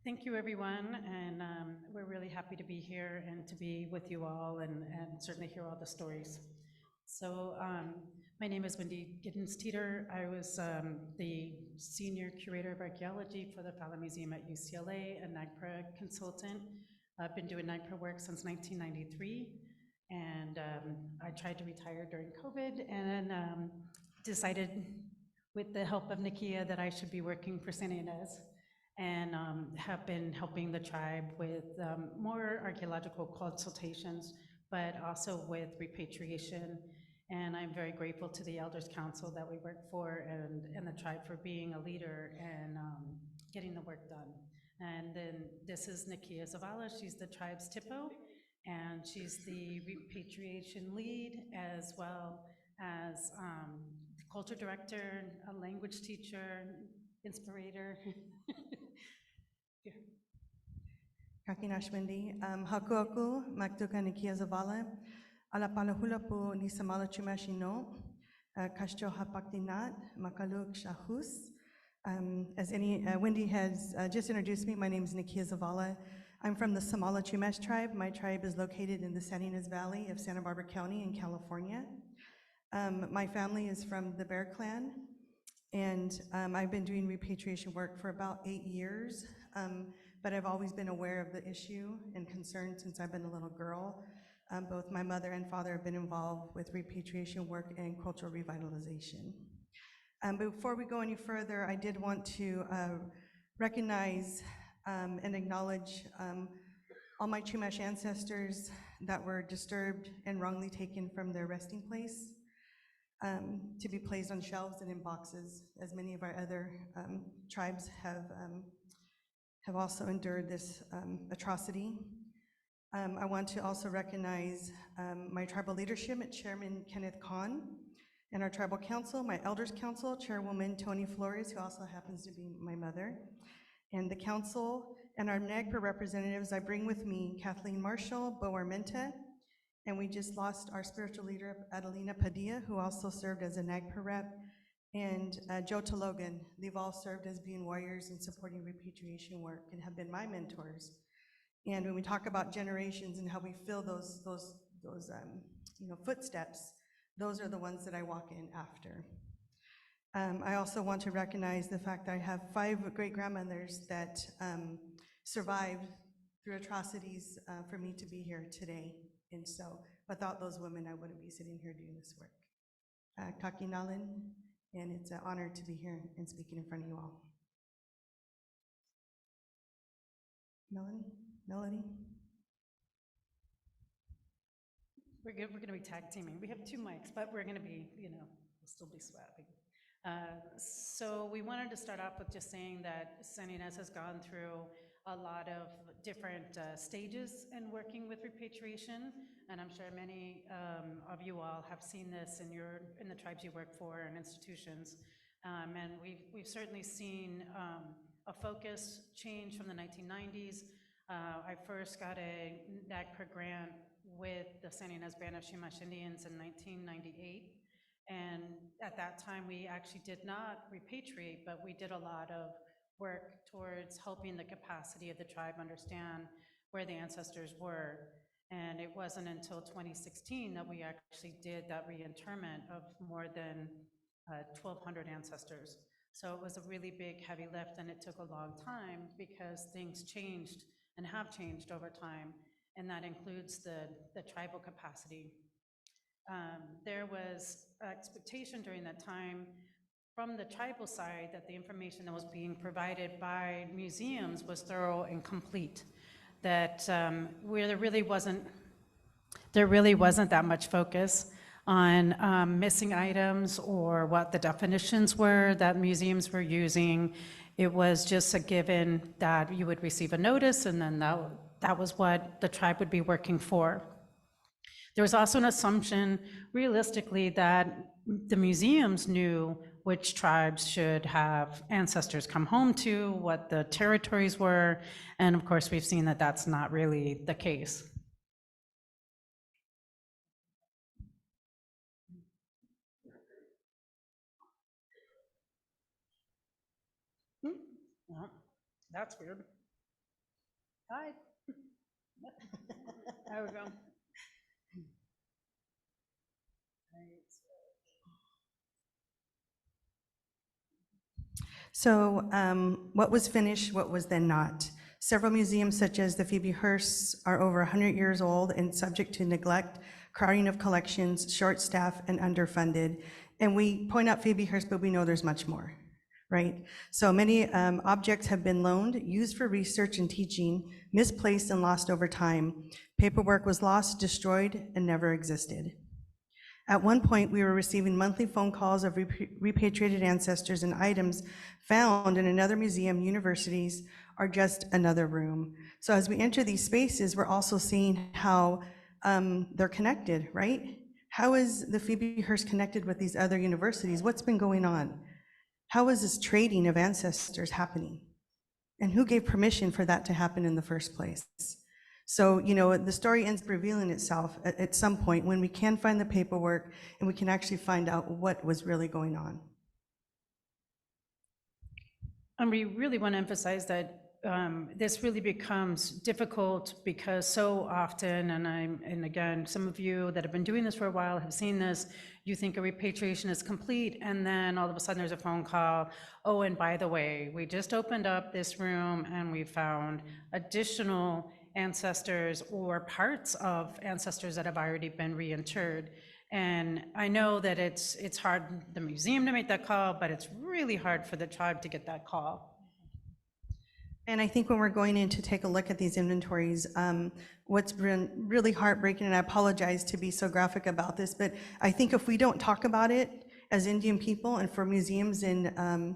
Thank you, everyone, and we're really happy to be here and to be with you all and certainly hear all the stories. So my name is Wendy Teeter. I was the Senior Curator of Archaeology for the Fowler Museum at UCLA, a NAGPRA consultant. I've been doing NAGPRA work since 1993, and I tried to retire during COVID and decided with the help of Nakia that I should be working for Ynez, and have been helping the tribe with more archaeological consultations, but also with repatriation. And I'm very grateful to the Elders Council that we work for and the tribe for being a leader and getting the work done. And then this is Nakia Zavalla. She's the tribe's THPO, and she's the repatriation lead as well as culture director, a language teacher, inspirator. Kakinash Wendy, Hakuoku, Maktuka Nakia Zavalla, Ala Palahula po ni Samala Chumash no, Kashcho Hapaktinat, Makaluk Shahus. As Wendy has just introduced me, my name is Nakia Zavalla. I'm from the Samala Chumash tribe. My tribe is located in the Ynez Valley of Santa Barbara County in California. My family is from the Bear Clan, and I've been doing repatriation work for about 8 years, but I've always been aware of the issue and concern since I've been a little girl. Both my mother and father have been involved with repatriation work and cultural revitalization. Before we go any further, I did want to recognize and acknowledge all my Chumash ancestors that were disturbed and wrongly taken from their resting place to be placed on shelves and in boxes, as many of our other tribes have also endured this atrocity. I want to also recognize my tribal leadership, Chairman Kenneth Kahn, and our tribal council, my elders council, Chairwoman Tony Flores, who also happens to be my mother, and the council, and our NAGPRA representatives. I bring with me Kathleen Marshall, Bo Armenta, and we just lost our spiritual leader, Adelina Padilla, who also served as a NAGPRA rep, and Joe Talogan. They've all served as being warriors and supporting repatriation work and have been my mentors. And when we talk about generations and how we fill those footsteps, those are the ones that I walk in after. I also want to recognize the fact that I have 5 great-grandmothers that survived through atrocities for me to be here today. And so without those women, I wouldn't be sitting here doing this work. Kakinalan, and it's an honor to be here and speaking in front of you all. Melodi? We're going to be tag teaming. We have 2 mics, but we're going to be, we'll still be swapping. So we wanted to start off with just saying that Ynez has gone through a lot of different stages in working with repatriation, and I'm sure many of you all have seen this in the tribes you work for and institutions. And we've certainly seen a focus change from the 1990s. I first got a NAGPRA grant with the Ynez Band of Chumash Indians in 1998. And at that time, we actually did not repatriate, but we did a lot of work towards helping the capacity of the tribe understand where the ancestors were. And it wasn't until 2016 that we actually did that reinterment of more than 1,200 ancestors. So it was a really big, heavy lift, and it took a long time because things changed and have changed over time, and that includes the tribal capacity. There was expectation during that time from the tribal side that the information that was being provided by museums was thorough and complete, that where there really wasn't that much focus on missing items or what the definitions were that museums were using. It was just a given that you would receive a notice, and then that was what the tribe would be working for. There was also an assumption, realistically, that the museums knew which tribes should have ancestors come home to, what the territories were, and of course we've seen that that's not really the case. Well, that's weird. Hi. There we go. So what was finished, what was then not? Several museums, such as the Phoebe Hearst, are over 100 years old and subject to neglect, crowding of collections, short staff, and underfunded. And we point out Phoebe Hearst, but we know there's much more, right? So many objects have been loaned, used for research and teaching, misplaced and lost over time. Paperwork was lost, destroyed, and never existed. At one point, we were receiving monthly phone calls of repatriated ancestors and items found in another museum, universities, or just another room. So as we enter these spaces, we're also seeing how they're connected, right? How is the Phoebe Hearst connected with these other universities? What's been going on? How is this trading of ancestors happening? And who gave permission for that to happen in the first place? So, the story ends up revealing itself at some point when we can find the paperwork and we can actually find out what was really going on. And we really want to emphasize that this really becomes difficult because so often, and again, some of you that have been doing this for a while have seen this, you think a repatriation is complete, and then all of a sudden there's a phone call, oh, and by the way, we just opened up this room and we found additional ancestors or parts of ancestors that have already been reinterred. And I know that it's hard for the museum to make that call, but it's really hard for the tribe to get that call. And I think when we're going in to take a look at these inventories, what's been really heartbreaking, and I apologize to be so graphic about this, but I think if we don't talk about it as Indian people and for museums and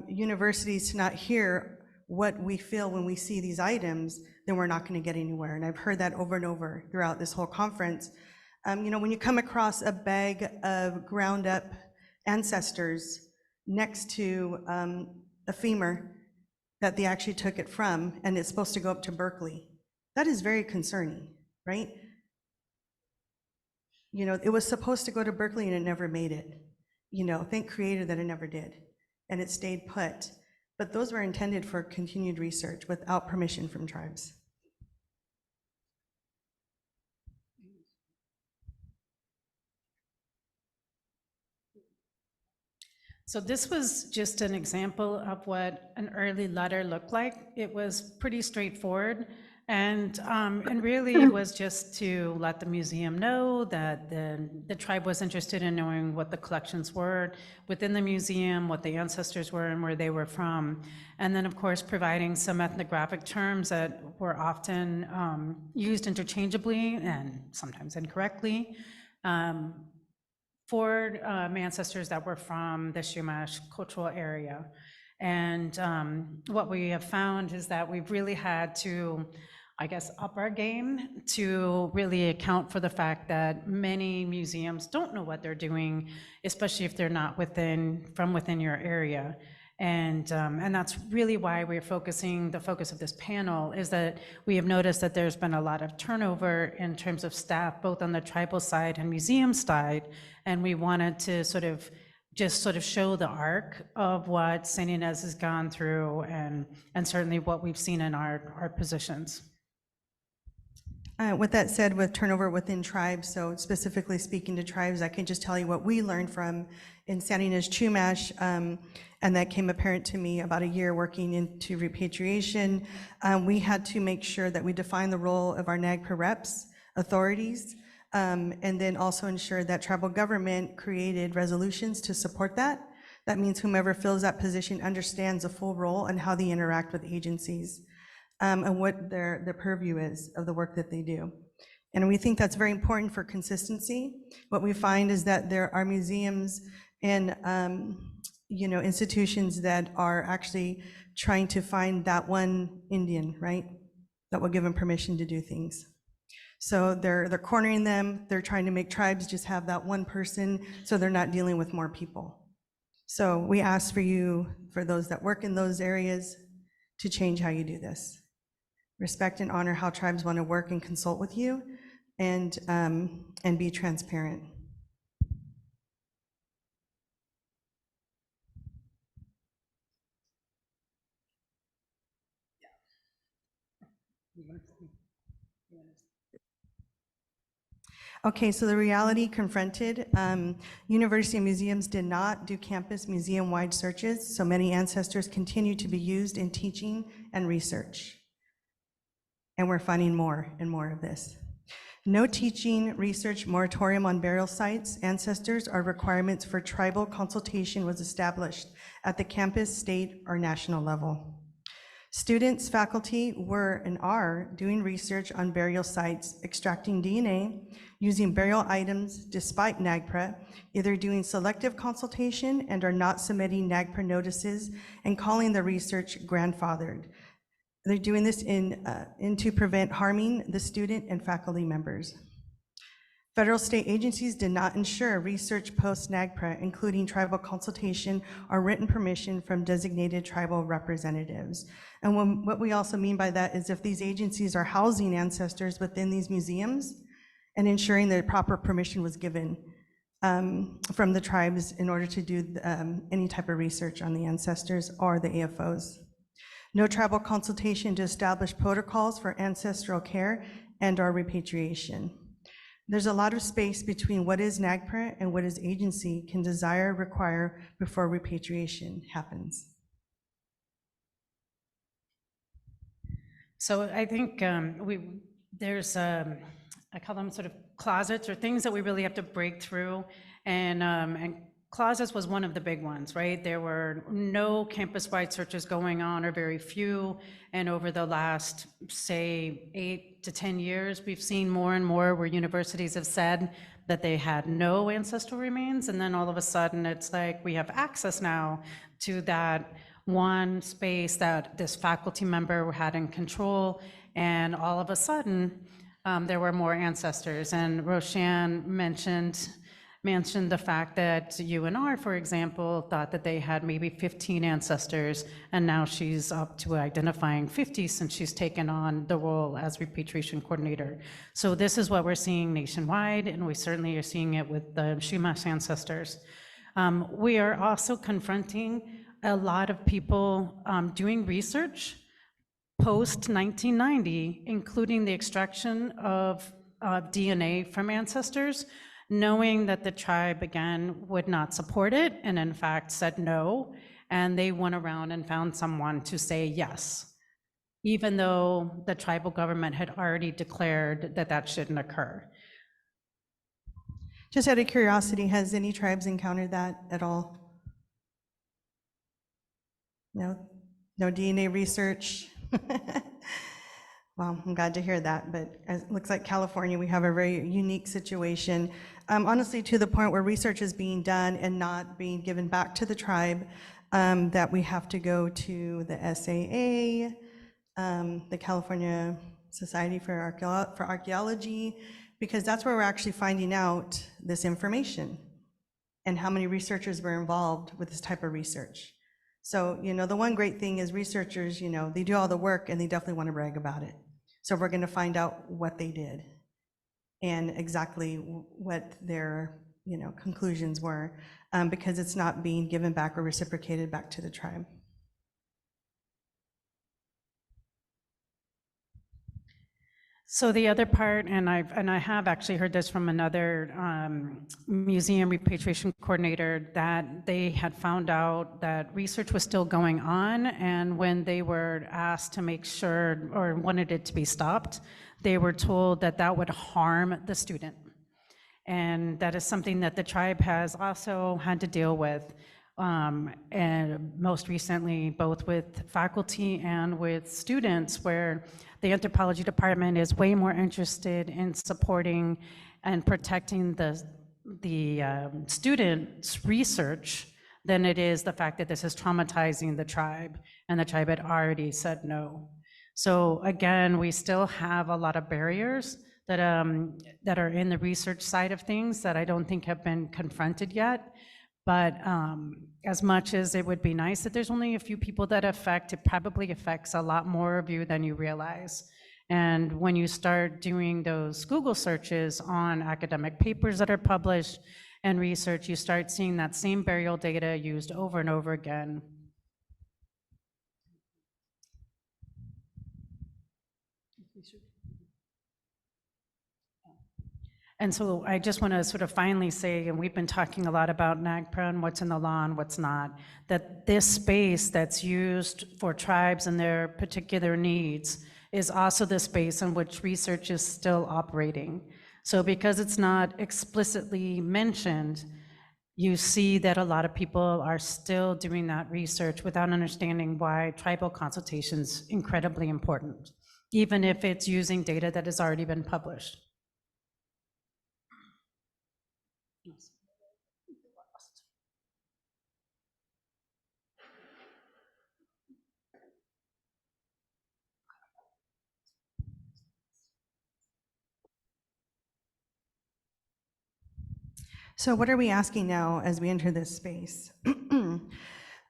universities to not hear what we feel when we see these items, then we're not going to get anywhere. And I've heard that over and over throughout this whole conference. When you come across a bag of ground up ancestors next to a femur that they actually took it from, and it's supposed to go up to Berkeley, that is very concerning, right? It was supposed to go to Berkeley and it never made it. Thank Creator that it never did, and it stayed put. But those were intended for continued research without permission from tribes. So this was just an example of what an early letter looked like. It was pretty straightforward, and really it was just to let the museum know that the tribe was interested in knowing what the collections were within the museum, what the ancestors were, and where they were from. And then, of course, providing some ethnographic terms that were often used interchangeably and sometimes incorrectly. For ancestors that were from the Chumash cultural area. And what we have found is that we've really had to, I guess, up our game to really account for the fact that many museums don't know what they're doing, especially if they're not from within your area. And that's really why we're the focus of this panel is that we have noticed that there's been a lot of turnover in terms of staff, both on the tribal side and museum side. And we wanted to sort of show the arc of what St. Ynez has gone through and certainly what we've seen in our positions. With that said, with turnover within tribes, so specifically speaking to tribes, I can just tell you what we learned from in St. Ynez Chumash, and that came apparent to me about a year working into repatriation. We had to make sure that we define the role of our NAGPRA reps, authorities, and then also ensure that tribal government created resolutions to support that. That means whomever fills that position understands the full role and how they interact with agencies. And what their purview is of the work that they do. And we think that's very important for consistency. What we find is that there are museums and institutions that are actually trying to find that one Indian, right, that will give them permission to do things. So they're cornering them, they're trying to make tribes just have that one person so they're not dealing with more people. So we ask for you, for those that work in those areas, to change how you do this. Respect and honor how tribes want to work and consult with you, and be transparent. Okay, so the reality confronted, university museums did not do campus museum-wide searches, so many ancestors continue to be used in teaching and research. And we're finding more and more of this. No teaching, research, moratorium on burial sites, ancestors, or requirements for tribal consultation was established at the campus, state, or national level. Students, faculty were and are doing research on burial sites, extracting DNA, using burial items despite NAGPRA, either doing selective consultation and are not submitting NAGPRA notices and calling the research grandfathered. They're doing this in to prevent harming the student and faculty members. Federal state agencies did not ensure research post-NAGPRA, including tribal consultation or written permission from designated tribal representatives. And what we also mean by that is if these agencies are housing ancestors within these museums and ensuring that proper permission was given from the tribes in order to do any type of research on the ancestors or the AFOs. No tribal consultation to establish protocols for ancestral care and or repatriation. There's a lot of space between what is NAGPRA and what is agency can desire, require before repatriation happens. So I think there's, I call them sort of closets or things that we really have to break through. And closets was one of the big ones, right? There were no campus-wide searches going on, or very few. And over the last, say, 8 to 10 years, we've seen more and more where universities have said that they had no ancestral remains. And then all of a sudden, it's like we have access now to that one space that this faculty member had in control. And all of a sudden, there were more ancestors. And Roshan mentioned the fact that UNR, for example, thought that they had maybe 15 ancestors, and now she's up to identifying 50 since she's taken on the role as repatriation coordinator. So this is what we're seeing nationwide, and we certainly are seeing it with the Chumash ancestors. We are also confronting a lot of people doing research post-1990, including the extraction of DNA from ancestors, knowing that the tribe, again, would not support it, and in fact said no, and they went around and found someone to say yes, even though the tribal government had already declared that that shouldn't occur. Just out of curiosity, has any tribes encountered that at all? No? No DNA research? Well, I'm glad to hear that, but it looks like California, we have a very unique situation. Honestly, to the point where research is being done and not being given back to the tribe, that we have to go to the SAA, the California Society for Archaeology, because that's where we're actually finding out this information and how many researchers were involved with this type of research. So, the one great thing is researchers, they do all the work and they definitely want to brag about it. So we're going to find out what they did and exactly what their, conclusions were, because it's not being given back or reciprocated back to the tribe. So the other part, and I have actually heard this from another museum repatriation coordinator, that they had found out that research was still going on, and when they were asked to make sure or wanted it to be stopped, they were told that that would harm the student. And that is something that the tribe has also had to deal with, and most recently, both with faculty and with students, where the anthropology department is way more interested in supporting and protecting the students' research than it is the fact that this is traumatizing the tribe, and the tribe had already said no. So again, we still have a lot of barriers that are in the research side of things that I don't think have been confronted yet. But as much as it would be nice that there's only a few people that affect, it probably affects a lot more of you than you realize. And when you start doing those Google searches on academic papers that are published and research, you start seeing that same burial data used over and over again. And so I just want to sort of finally say, and we've been talking a lot about NAGPRA and what's in the law and what's not, that this space that's used for tribes and their particular needs is also the space in which research is still operating. So because it's not explicitly mentioned, you see that a lot of people are still doing that research without understanding why tribal consultation is incredibly important, even if it's using data that has already been published. So what are we asking now as we enter this space?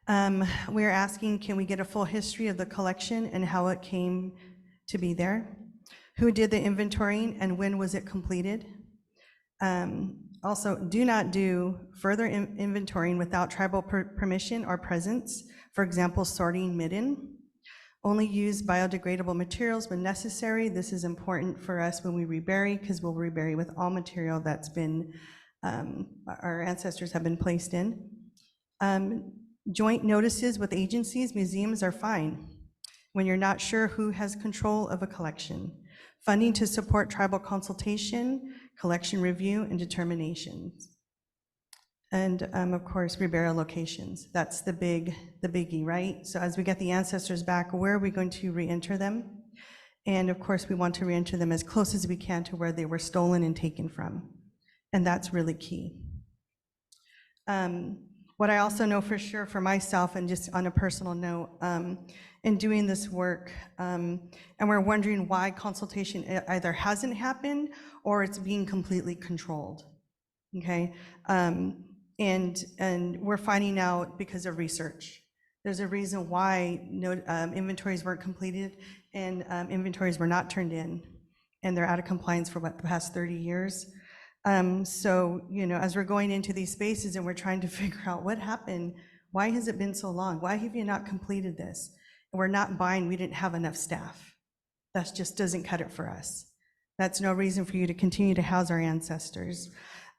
We're asking, can we get a full history of the collection and how it came to be there? Who did the inventorying and when was it completed? Also, do not do further inventorying without tribal permission or presence. For example, sorting midden. Only use biodegradable materials when necessary. This is important for us when we rebury, because we'll rebury with all material that's been, our ancestors have been placed in. Joint notices with agencies, museums are fine when you're not sure who has control of a collection. Funding to support tribal consultation, collection review, and determinations. And of course, reburial locations. That's the biggie, right? So as we get the ancestors back, where are we going to re-enter them? And of course, we want to re-enter them as close as we can to where they were stolen and taken from. And that's really key. What I also know for sure for myself, and just on a personal note, in doing this work, and we're wondering why consultation either hasn't happened or it's being completely controlled, okay? And we're finding out because of research. There's a reason why inventories weren't completed and inventories were not turned in, and they're out of compliance for what, the past 30 years. So, you know, as we're going into these spaces and we're trying to figure out what happened, why has it been so long? Why have you not completed this? And we're not buying, we didn't have enough staff. That just doesn't cut it for us. That's no reason for you to continue to house our ancestors.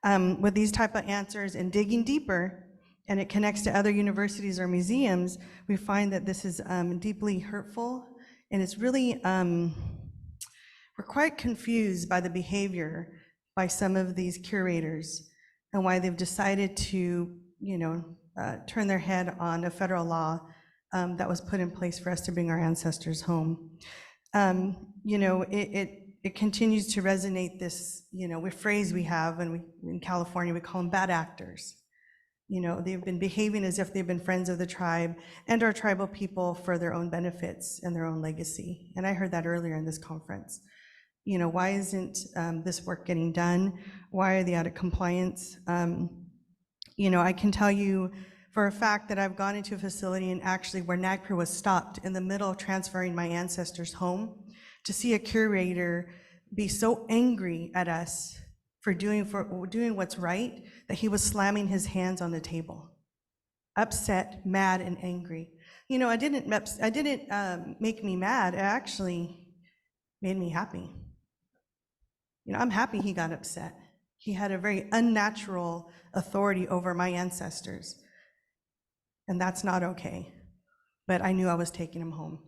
With these type of answers and digging deeper, and it connects to other universities or museums, we find that this is deeply hurtful, and it's really, we're quite confused by the behavior by some of these curators and why they've decided to, you know, turn their head on a federal law that was put in place for us to bring our ancestors home. You know, it continues to resonate this, you know, phrase we have, and in California we call them bad actors. You know, they've been behaving as if they've been friends of the tribe and our tribal people for their own benefits and their own legacy. And I heard that earlier in this conference. You know, why isn't this work getting done? Why are they out of compliance? You know, I can tell you for a fact that I've gone into a facility and actually where NAGPRA was stopped in the middle of transferring my ancestors home, to see a curator be so angry at us for doing what's right that he was slamming his hands on the table, upset, mad, and angry. You know, it didn't make me mad. It actually made me happy. You know, I'm happy he got upset. He had a very unnatural authority over my ancestors, and that's not okay. But I knew I was taking him home,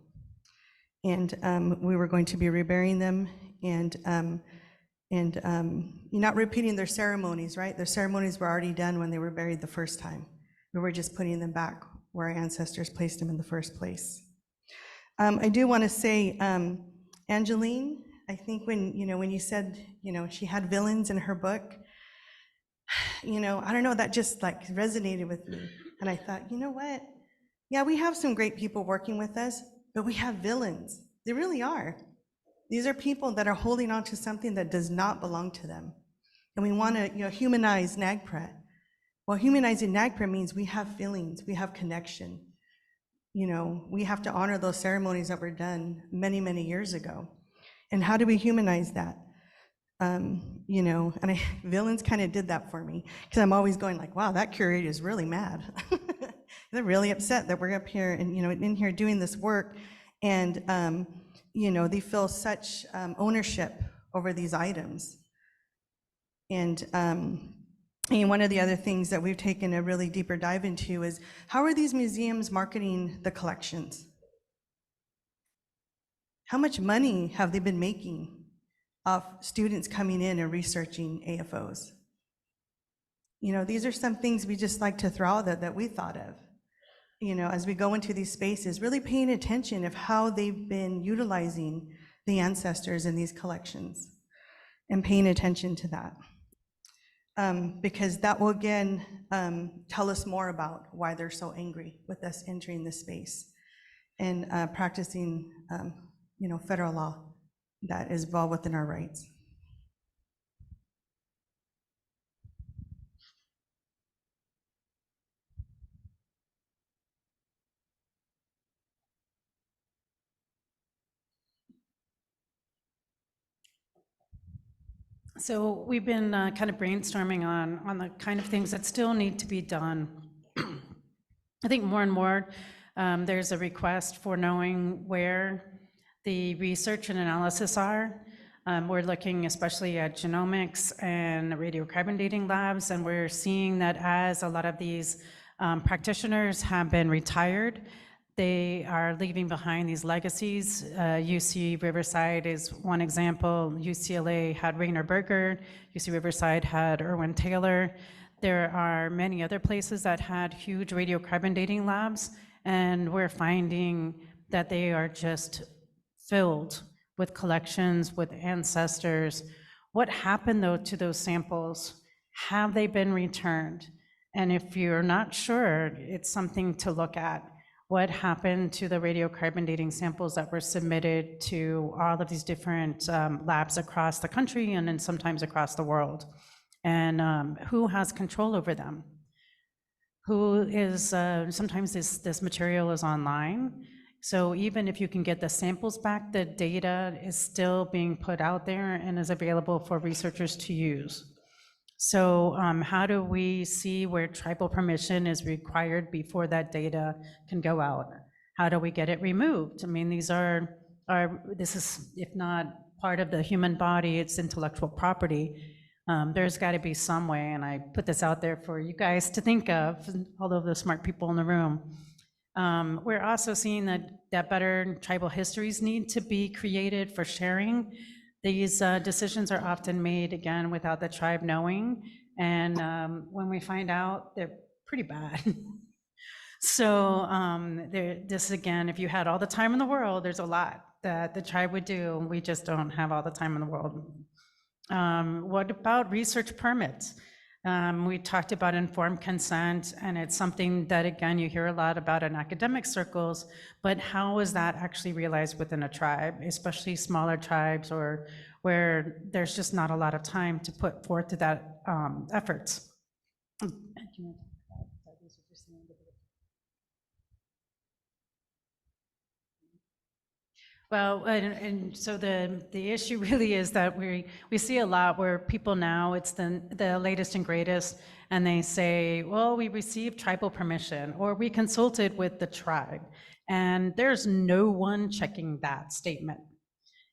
and we were going to be reburying them, and not repeating their ceremonies, right? Their ceremonies were already done when they were buried the first time. We were just putting them back where our ancestors placed them in the first place. I do want to say, Angeline, I think when you said, you know, she had villains in her book, you know, I don't know, that just like resonated with me. And I thought, you know what? Yeah, we have some great people working with us, but we have villains. They really are. These are people that are holding on to something that does not belong to them. And we want to, you know, humanize NAGPRA. Well, humanizing NAGPRA means we have feelings, we have connection. You know, we have to honor those ceremonies that were done many, many years ago. And how do we humanize that? You know, and villains kind of did that for me, because I'm always going like, wow, that curator is really mad. They're really upset that we're up here and, you know, in here doing this work, and you know, they feel such ownership over these items. And one of the other things that we've taken a really deeper dive into is how are these museums marketing the collections? How much money have they been making off students coming in and researching AFOs? You know, these are some things we just like to throw out that we thought of. You know, as we go into these spaces, really paying attention of how they've been utilizing the ancestors in these collections and paying attention to that. Because that will again tell us more about why they're so angry with us entering this space and practicing you know, federal law that is well within our rights. So we've been kind of brainstorming on the kind of things that still need to be done. I think more and more there's a request for knowing where the research and analysis are. We're looking especially at genomics and radiocarbon dating labs, and we're seeing that as a lot of these practitioners have been retired, they are leaving behind these legacies. UC Riverside is one example. UCLA had Rainer Berger. UC Riverside had Irwin Taylor. There are many other places that had huge radiocarbon dating labs, and we're finding that they are just filled with collections, with ancestors. What happened though to those samples? Have they been returned? And if you're not sure, it's something to look at. What happened to the radiocarbon dating samples that were submitted to all of these different labs across the country and then sometimes across the world? And who has control over them? Who is, sometimes this material is online. So even if you can get the samples back, the data is still being put out there and is available for researchers to use. So how do we see where tribal permission is required before that data can go out? How do we get it removed? I mean, these are this is, if not part of the human body, it's intellectual property. There's got to be some way, and I put this out there for you guys to think of, all of the smart people in the room. We're also seeing that better tribal histories need to be created for sharing. These decisions are often made, again, without the tribe knowing, and when we find out, they're pretty bad. So this, again, if you had all the time in the world, there's a lot that the tribe would do. We just don't have all the time in the world. What about research permits? We talked about informed consent, and it's something that, again, you hear a lot about in academic circles, but how is that actually realized within a tribe, especially smaller tribes or where there's just not a lot of time to put forth to that efforts? Well, and so the issue really is that we see a lot where people now, it's the latest and greatest, and they say, well, we received tribal permission, or we consulted with the tribe, and there's no one checking that statement.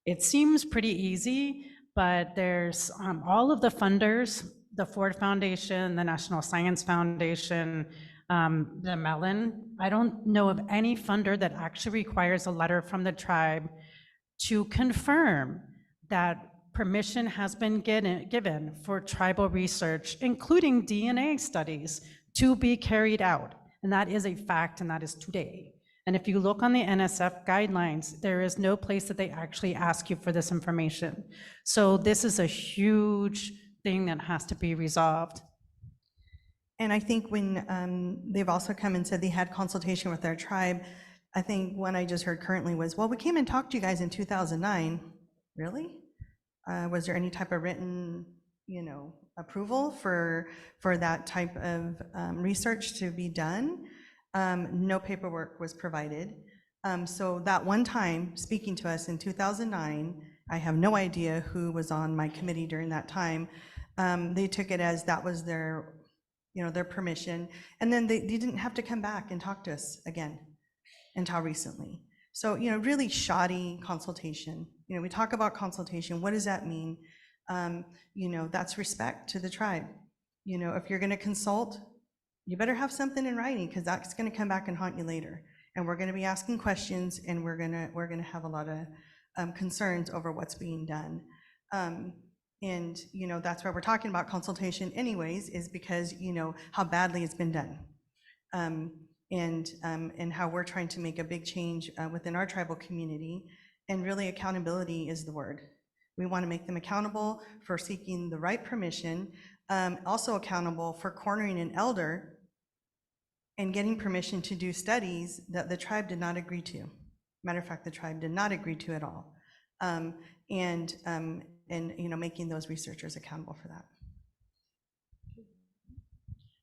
It seems pretty easy, but there's all of the funders, the Ford Foundation, the National Science Foundation, the Mellon. I don't know of any funder that actually requires a letter from the tribe to confirm that permission has been given for tribal research, including DNA studies, to be carried out. And that is a fact, and that is today. And if you look on the NSF guidelines, there is no place that they actually ask you for this information. So this is a huge thing that has to be resolved. And I think when they've also come and said they had consultation with their tribe, I think one I just heard currently was, well, we came and talked to you guys in 2009. Really? Was there any type of written, approval for that type of research to be done? No paperwork was provided. So that one time, speaking to us in 2009, I have no idea who was on my committee during that time. They took it as that was their permission, and then they didn't have to come back and talk to us again until recently. So, really shoddy consultation. We talk about consultation, what does that mean? You know, that's respect to the tribe. You know, if you're going to consult, you better have something in writing, because that's going to come back and haunt you later. And we're going to be asking questions, and we're going to have a lot of concerns over what's being done. And, you know, that's why we're talking about consultation anyways, is because, you know, how badly it's been done. And how we're trying to make a big change within our tribal community. And really, accountability is the word. We want to make them accountable for seeking the right permission, also accountable for cornering an elder and getting permission to do studies that the tribe did not agree to. Matter of fact, the tribe did not agree to at all. And you know, making those researchers accountable for that.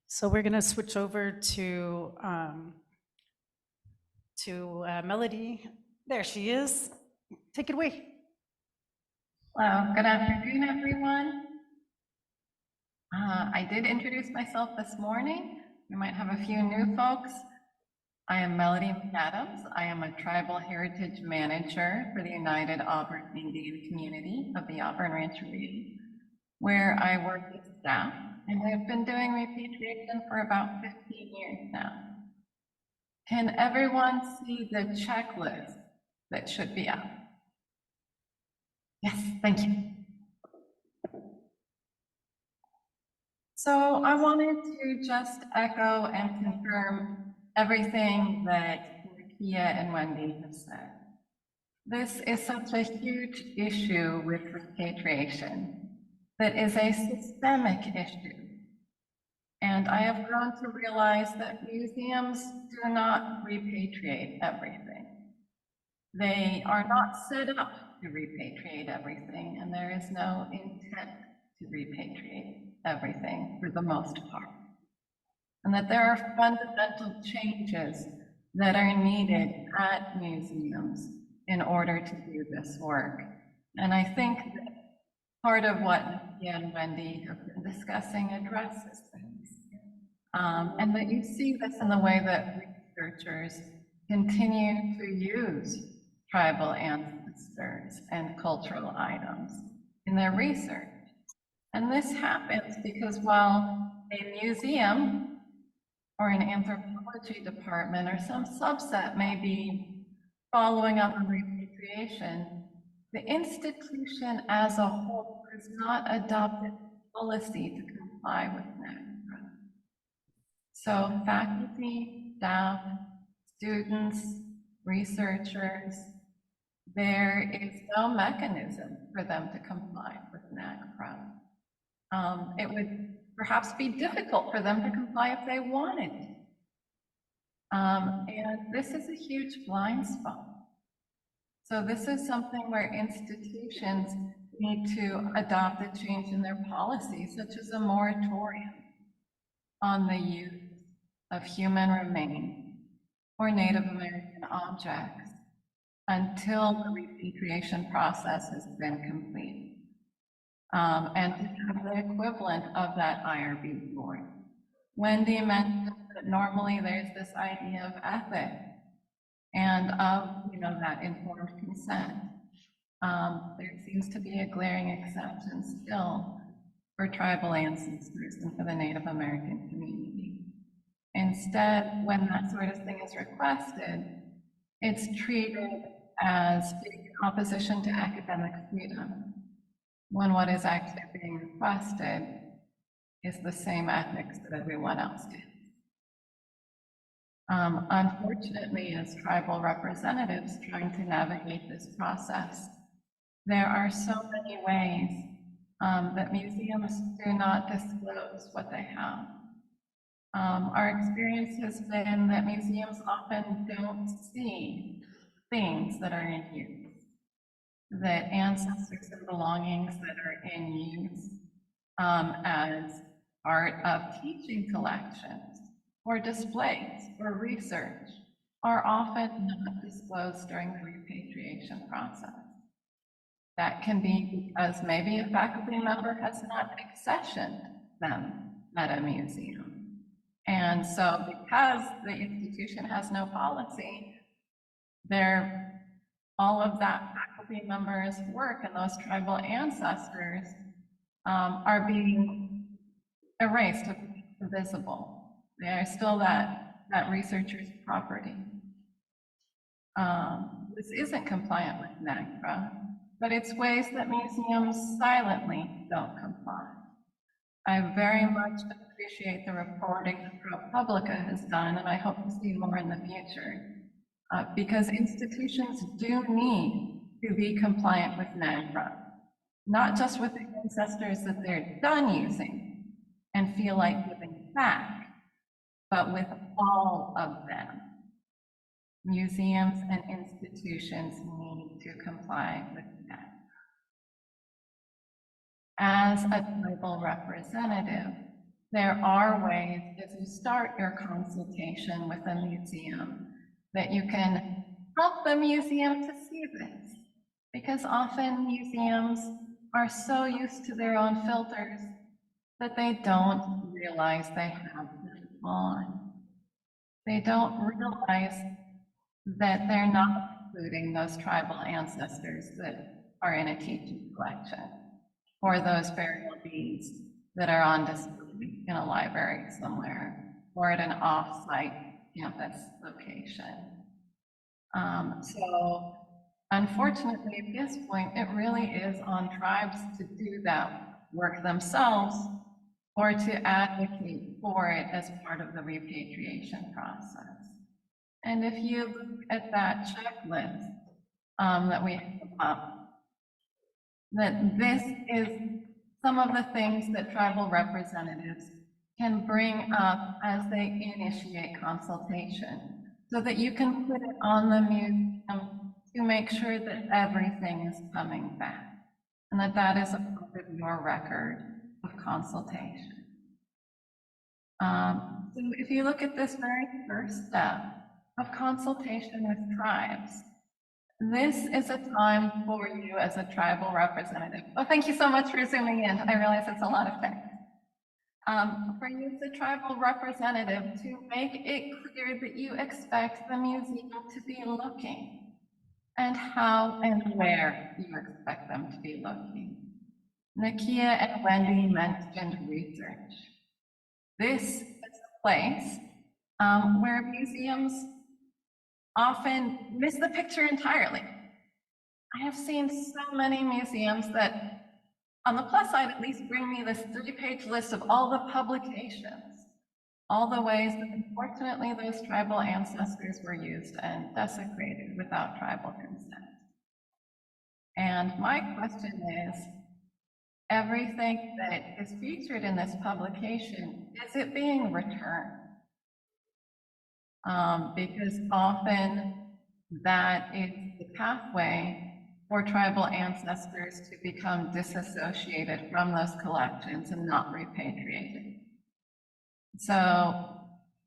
So we're going to switch over to Melody. There she is. Take it away. Hello, good afternoon, everyone. I did introduce myself this morning. We might have a few new folks. I am Melodi McAdams. I am a Tribal Heritage Manager for the United Auburn Indian Community of the Auburn Rancheria, where I work with staff, and I've been doing repatriation for about 15 years now. Can everyone see the checklist that should be up? Yes, thank you. So I wanted to just echo and confirm everything that Nakia and Wendy have said. This is such a huge issue with repatriation that is a systemic issue. And I have grown to realize that museums do not repatriate everything. They are not set up to repatriate everything, and there is no intent to repatriate everything for the most part. And that there are fundamental changes that are needed at museums in order to do this work. And I think that part of what Nakia and Wendy have been discussing addresses things. And that you see this in the way that researchers continue to use tribal ancestors and cultural items in their research. And this happens because while a museum or an anthropology department or some subset may be following up on repatriation, the institution as a whole has not adopted policy to comply with NAGPRA. So faculty, staff, students, researchers, there is no mechanism for them to comply with NAGPRA. It would perhaps be difficult for them to comply if they wanted to. And this is a huge blind spot. So this is something where institutions need to adopt a change in their policy, such as a moratorium on the use of human remains or Native American objects until the repatriation process has been completed. And to have the equivalent of that IRB board. Wendy mentioned that normally there's this idea of ethics and of, you know, that informed consent. There seems to be a glaring exception still for tribal ancestors and for the Native American community. Instead, when that sort of thing is requested, it's treated as being in opposition to academic freedom, when what is actually being requested is the same ethics that everyone else did. Unfortunately, as tribal representatives trying to navigate this process, there are so many ways that museums do not disclose what they have. Our experience has been that museums often don't see things that are in use, that ancestors and belongings that are in use as part of teaching collections or displays or research are often not disclosed during the repatriation process. That can be because maybe a faculty member has not accessioned them at a museum. And so because the institution has no policy, all of that faculty members' work and those tribal ancestors are being erased, invisible. They are still that researcher's property. This isn't compliant with NAGPRA, but it's ways that museums silently don't comply. I very much appreciate the reporting that ProPublica has done, and I hope to see more in the future, because institutions do need to be compliant with NAGPRA, not just with the ancestors that they're done using and feel like giving back, but with all of them. Museums and institutions need to comply with that. As a tribal representative, there are ways, as you start your consultation with a museum, that you can help the museum to see this. Because often museums are so used to their own filters that they don't realize they have them on. They don't realize that they're not including those tribal ancestors that are in a teaching collection, or those burial beads that are on display in a library somewhere, or at an off-site campus location. So unfortunately, at this point, it really is on tribes to do that work themselves, or to advocate for it as part of the repatriation process. And if you look at that checklist that we have up, that this is some of the things that tribal representatives can bring up as they initiate consultation, so that you can put it on the museum to make sure that everything is coming back, and that that is a part of your record of consultation. So if you look at this very first step of consultation with tribes, this is a time for you as a tribal representative. Oh, thank you so much for zooming in. I realize it's a lot of text. For you as a tribal representative to make it clear that you expect the museum to be looking, and how and where you expect them to be looking. Nakia and Wendy mentioned research. This is a place where museums often miss the picture entirely. I have seen so many museums that, on the plus side at least, bring me this 3-page list of all the publications, all the ways that unfortunately those tribal ancestors were used and desecrated without tribal consent. And my question is, everything that is featured in this publication, is it being returned? Because often that is the pathway for tribal ancestors to become disassociated from those collections and not repatriated. So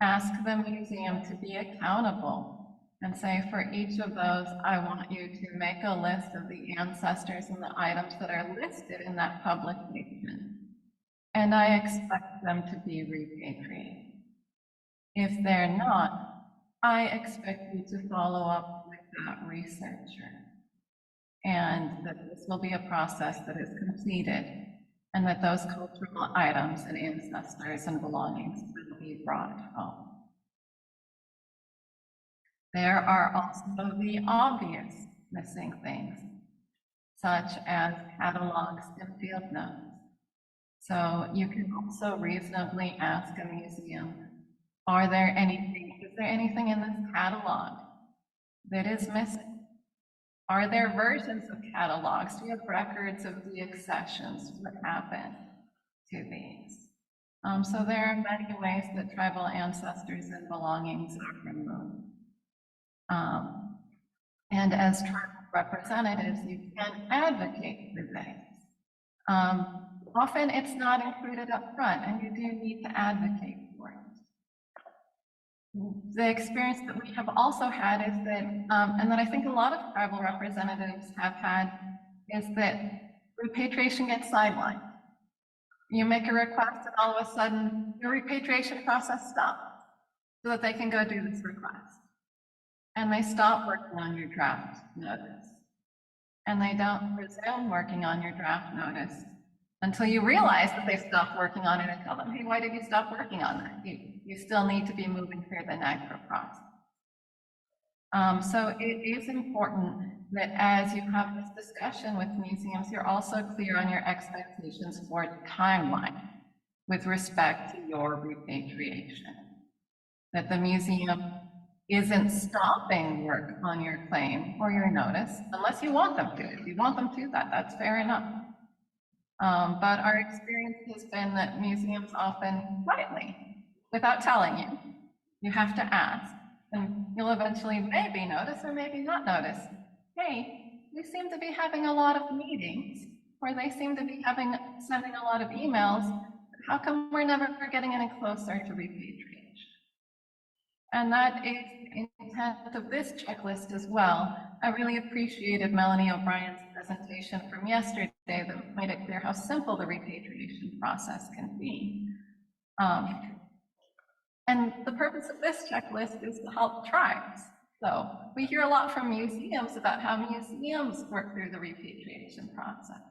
ask the museum to be accountable and say, for each of those, I want you to make a list of the ancestors and the items that are listed in that publication, and I expect them to be repatriated. If they're not, I expect you to follow up with that researcher, and that this will be a process that is completed, and that those cultural items and ancestors and belongings will be brought home. There are also the obvious missing things, such as catalogs and field notes. So you can also reasonably ask a museum, is there anything in this catalog that is missing? Are there versions of catalogs? Do you have records of the accessions? What happened to these? So there are many ways that tribal ancestors and belongings are removed. And as tribal representatives, you can advocate for this. Often it's not included up front, and you do need to advocate for it. The experience that we have also had is that, and that I think a lot of tribal representatives have had, is that repatriation gets sidelined. You make a request and all of a sudden your repatriation process stops so that they can go do this request. And they stop working on your draft notice. And they don't resume working on your draft notice until you realize that they stopped working on it and tell them, hey, why did you stop working on that? You still need to be moving through the NAGPRA process. So it is important that as you have this discussion with museums, you're also clear on your expectations for timeline with respect to your repatriation. That the museum isn't stopping work on your claim or your notice unless you want them to. If you want them to, that's fair enough. But our experience has been that museums often quietly, without telling you, you have to ask, and you'll eventually maybe notice or maybe not notice, hey, we seem to be having a lot of meetings, or they seem to be sending a lot of emails. How come we're never getting any closer to repatriation? And that is the intent of this checklist as well. I really appreciated Melanie O'Brien's presentation from yesterday that made it clear how simple the repatriation process can be. And the purpose of this checklist is to help tribes. So we hear a lot from museums about how museums work through the repatriation process.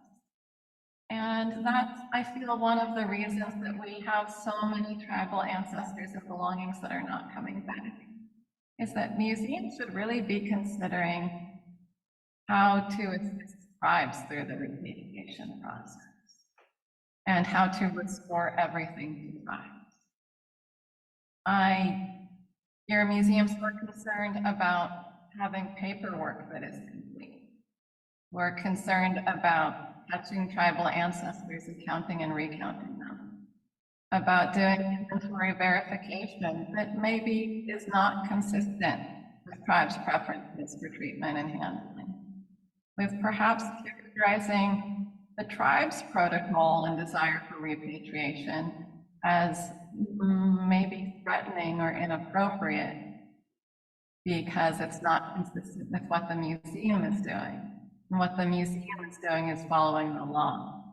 And that's, I feel, one of the reasons that we have so many tribal ancestors and belongings that are not coming back, is that museums should really be considering how to assist tribes through the repatriation process and how to restore everything to tribes. I hear museums who are concerned about having paperwork that is complete. We're concerned about catching tribal ancestors and counting and recounting them, about doing inventory verification that maybe is not consistent with tribes' preferences for treatment and handling, with perhaps characterizing the tribe's protocol and desire for repatriation as maybe threatening or inappropriate because it's not consistent with what the museum is doing. And what the museum is doing is following the law.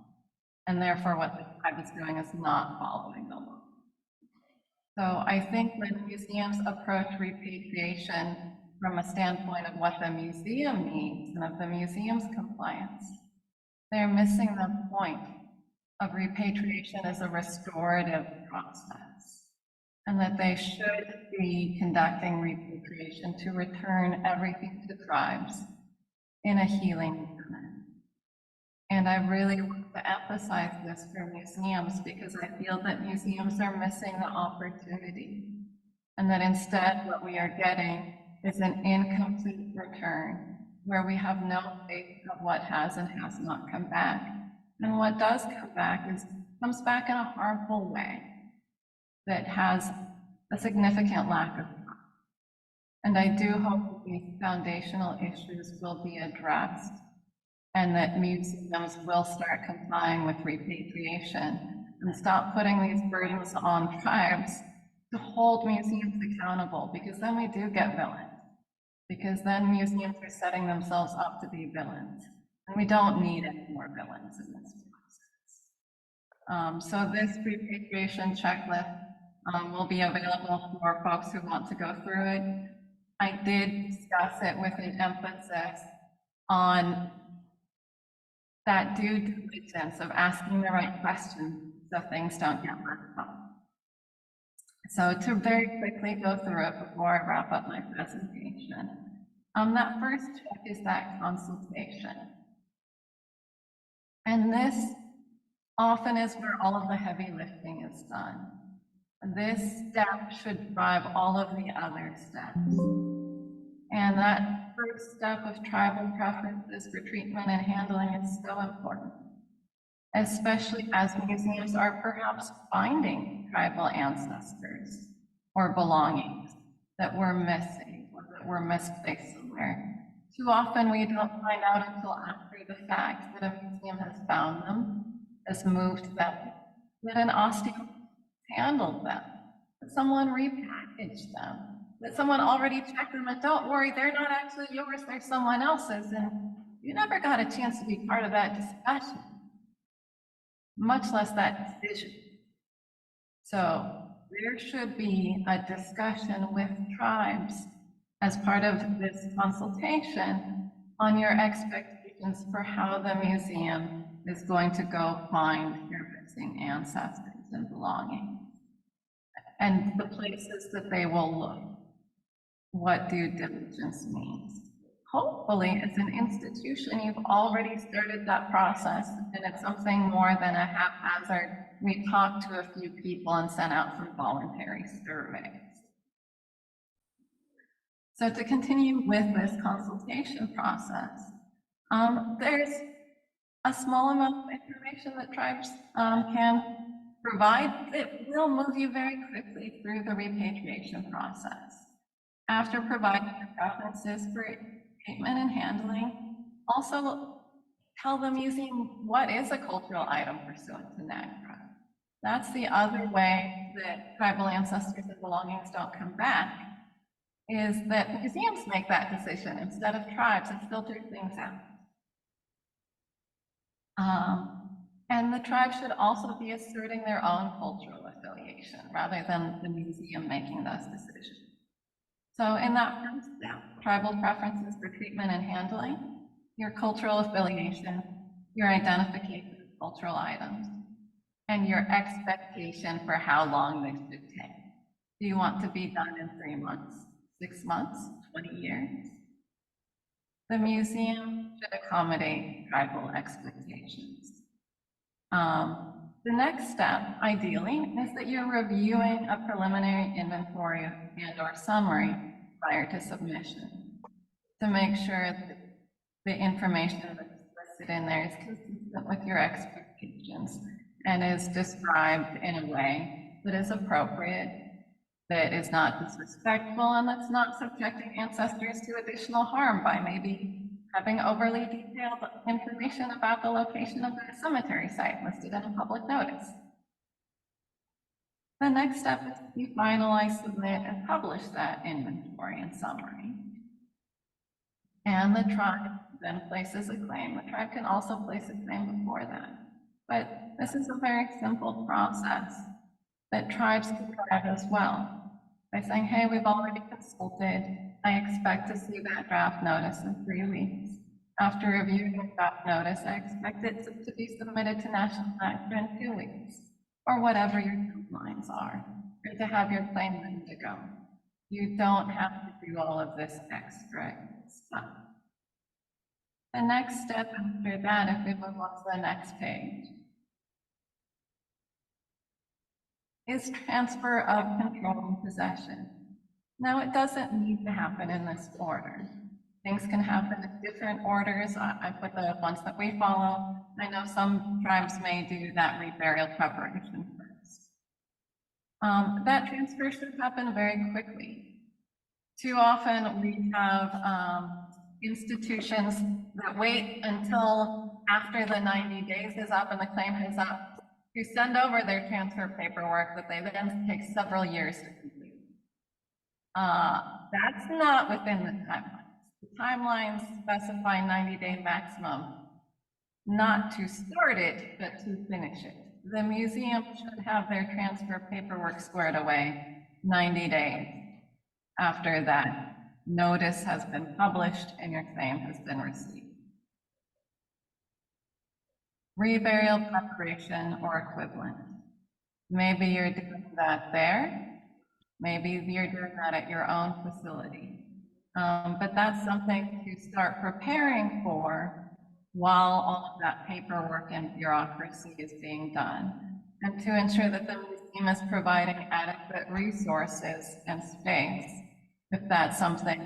And therefore what the tribe is doing is not following the law. So I think when museums approach repatriation from a standpoint of what the museum needs and of the museum's compliance, they're missing the point of repatriation as a restorative process, and that they should be conducting repatriation to return everything to tribes in a healing manner. And I really want to emphasize this for museums because I feel that museums are missing the opportunity, and that instead what we are getting is an incomplete return where we have no faith of what has and has not come back. And what does come back comes back in a harmful way that has a significant lack of trust. And I do hope that these foundational issues will be addressed and that museums will start complying with repatriation and stop putting these burdens on tribes to hold museums accountable, because then we do get villains, because then museums are setting themselves up to be villains. And we don't need any more villains in this process. So this repatriation checklist will be available for folks who want to go through it. I did discuss it with an emphasis on that due diligence of asking the right questions so things don't get left off. So to very quickly go through it before I wrap up my presentation. That first check is that consultation. And this often is where all of the heavy lifting is done. This step should drive all of the other steps. And that first step of tribal preferences for treatment and handling is so important, especially as museums are perhaps finding tribal ancestors or belongings that were missing or that were misplaced somewhere. Too often we don't find out until after the fact that a museum has found them, has moved them, that an osteopath handled them, that someone repackaged them, that someone already checked them, and don't worry, they're not actually yours, they're someone else's, and you never got a chance to be part of that discussion, much less that decision. So there should be a discussion with tribes as part of this consultation on your expectations for how the museum is going to go find your missing ancestors and belongings, and the places that they will look, what due diligence means. Hopefully, as an institution, you've already started that process, and it's something more than a haphazard, we talked to a few people and sent out some voluntary surveys. So to continue with this consultation process, there's a small amount of information that tribes can provide that will move you very quickly through the repatriation process. After providing your preferences for treatment and handling, also tell the museum what is a cultural item pursuant to NAGPRA. That's the other way that tribal ancestors and belongings don't come back, is that museums make that decision instead of tribes and filter things out. And the tribe should also be asserting their own cultural affiliation rather than the museum making those decisions. So in that first step, tribal preferences for treatment and handling, your cultural affiliation, your identification of cultural items, and your expectation for how long this should take. Do you want to be done in 3 months, 6 months, 20 years? The museum should accommodate tribal expectations. The next step, ideally, is that you're reviewing a preliminary inventory and/or summary prior to submission to make sure that the information that's listed in there is consistent with your expectations and is described in a way that is appropriate, that is not disrespectful, and that's not subjecting ancestors to additional harm by maybe having overly detailed information about the location of the cemetery site listed in a public notice. The next step is you finalize, submit, and publish that inventory and summary. And the tribe then places a claim. The tribe can also place a claim before that. But this is a very simple process that tribes can drive as well by saying, hey, we've already consulted. I expect to see that draft notice in 3 weeks. After reviewing the draft notice, I expect it to be submitted to National NAGPRA in 2 weeks, or whatever your timelines are, or to have your claim ready to go. You don't have to do all of this extra stuff. The next step after that, if we move on to the next page, is transfer of control and possession. Now, it doesn't need to happen in this order. Things can happen in different orders. I put the ones that we follow. I know some tribes may do that reburial preparation first. That transfer should happen very quickly. Too often we have institutions that wait until after the 90 days is up and the claim is up to send over their transfer paperwork that they then take several years to complete. That's not within the timelines. The timelines specify 90-day maximum, not to start it, but to finish it. The museum should have their transfer paperwork squared away 90 days after that notice has been published and your claim has been received. Reburial preparation or equivalent. Maybe you're doing that there. Maybe you're doing that at your own facility. But that's something to start preparing for while all of that paperwork and bureaucracy is being done, and to ensure that the museum is providing adequate resources and space if that's something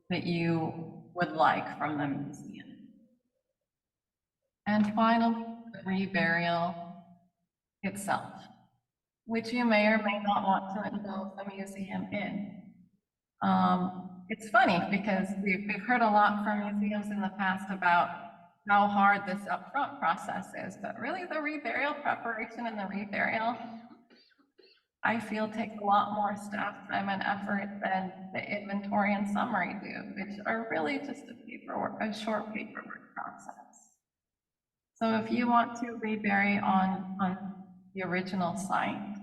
that you would like from the museum. And finally, the reburial itself, which you may or may not want to involve the museum in. It's funny because we've heard a lot from museums in the past about how hard this upfront process is, but really the reburial preparation and the reburial, I feel, take a lot more staff time and effort than the inventory and summary do, which are really just a short paperwork process. So if you want to rebury on the original site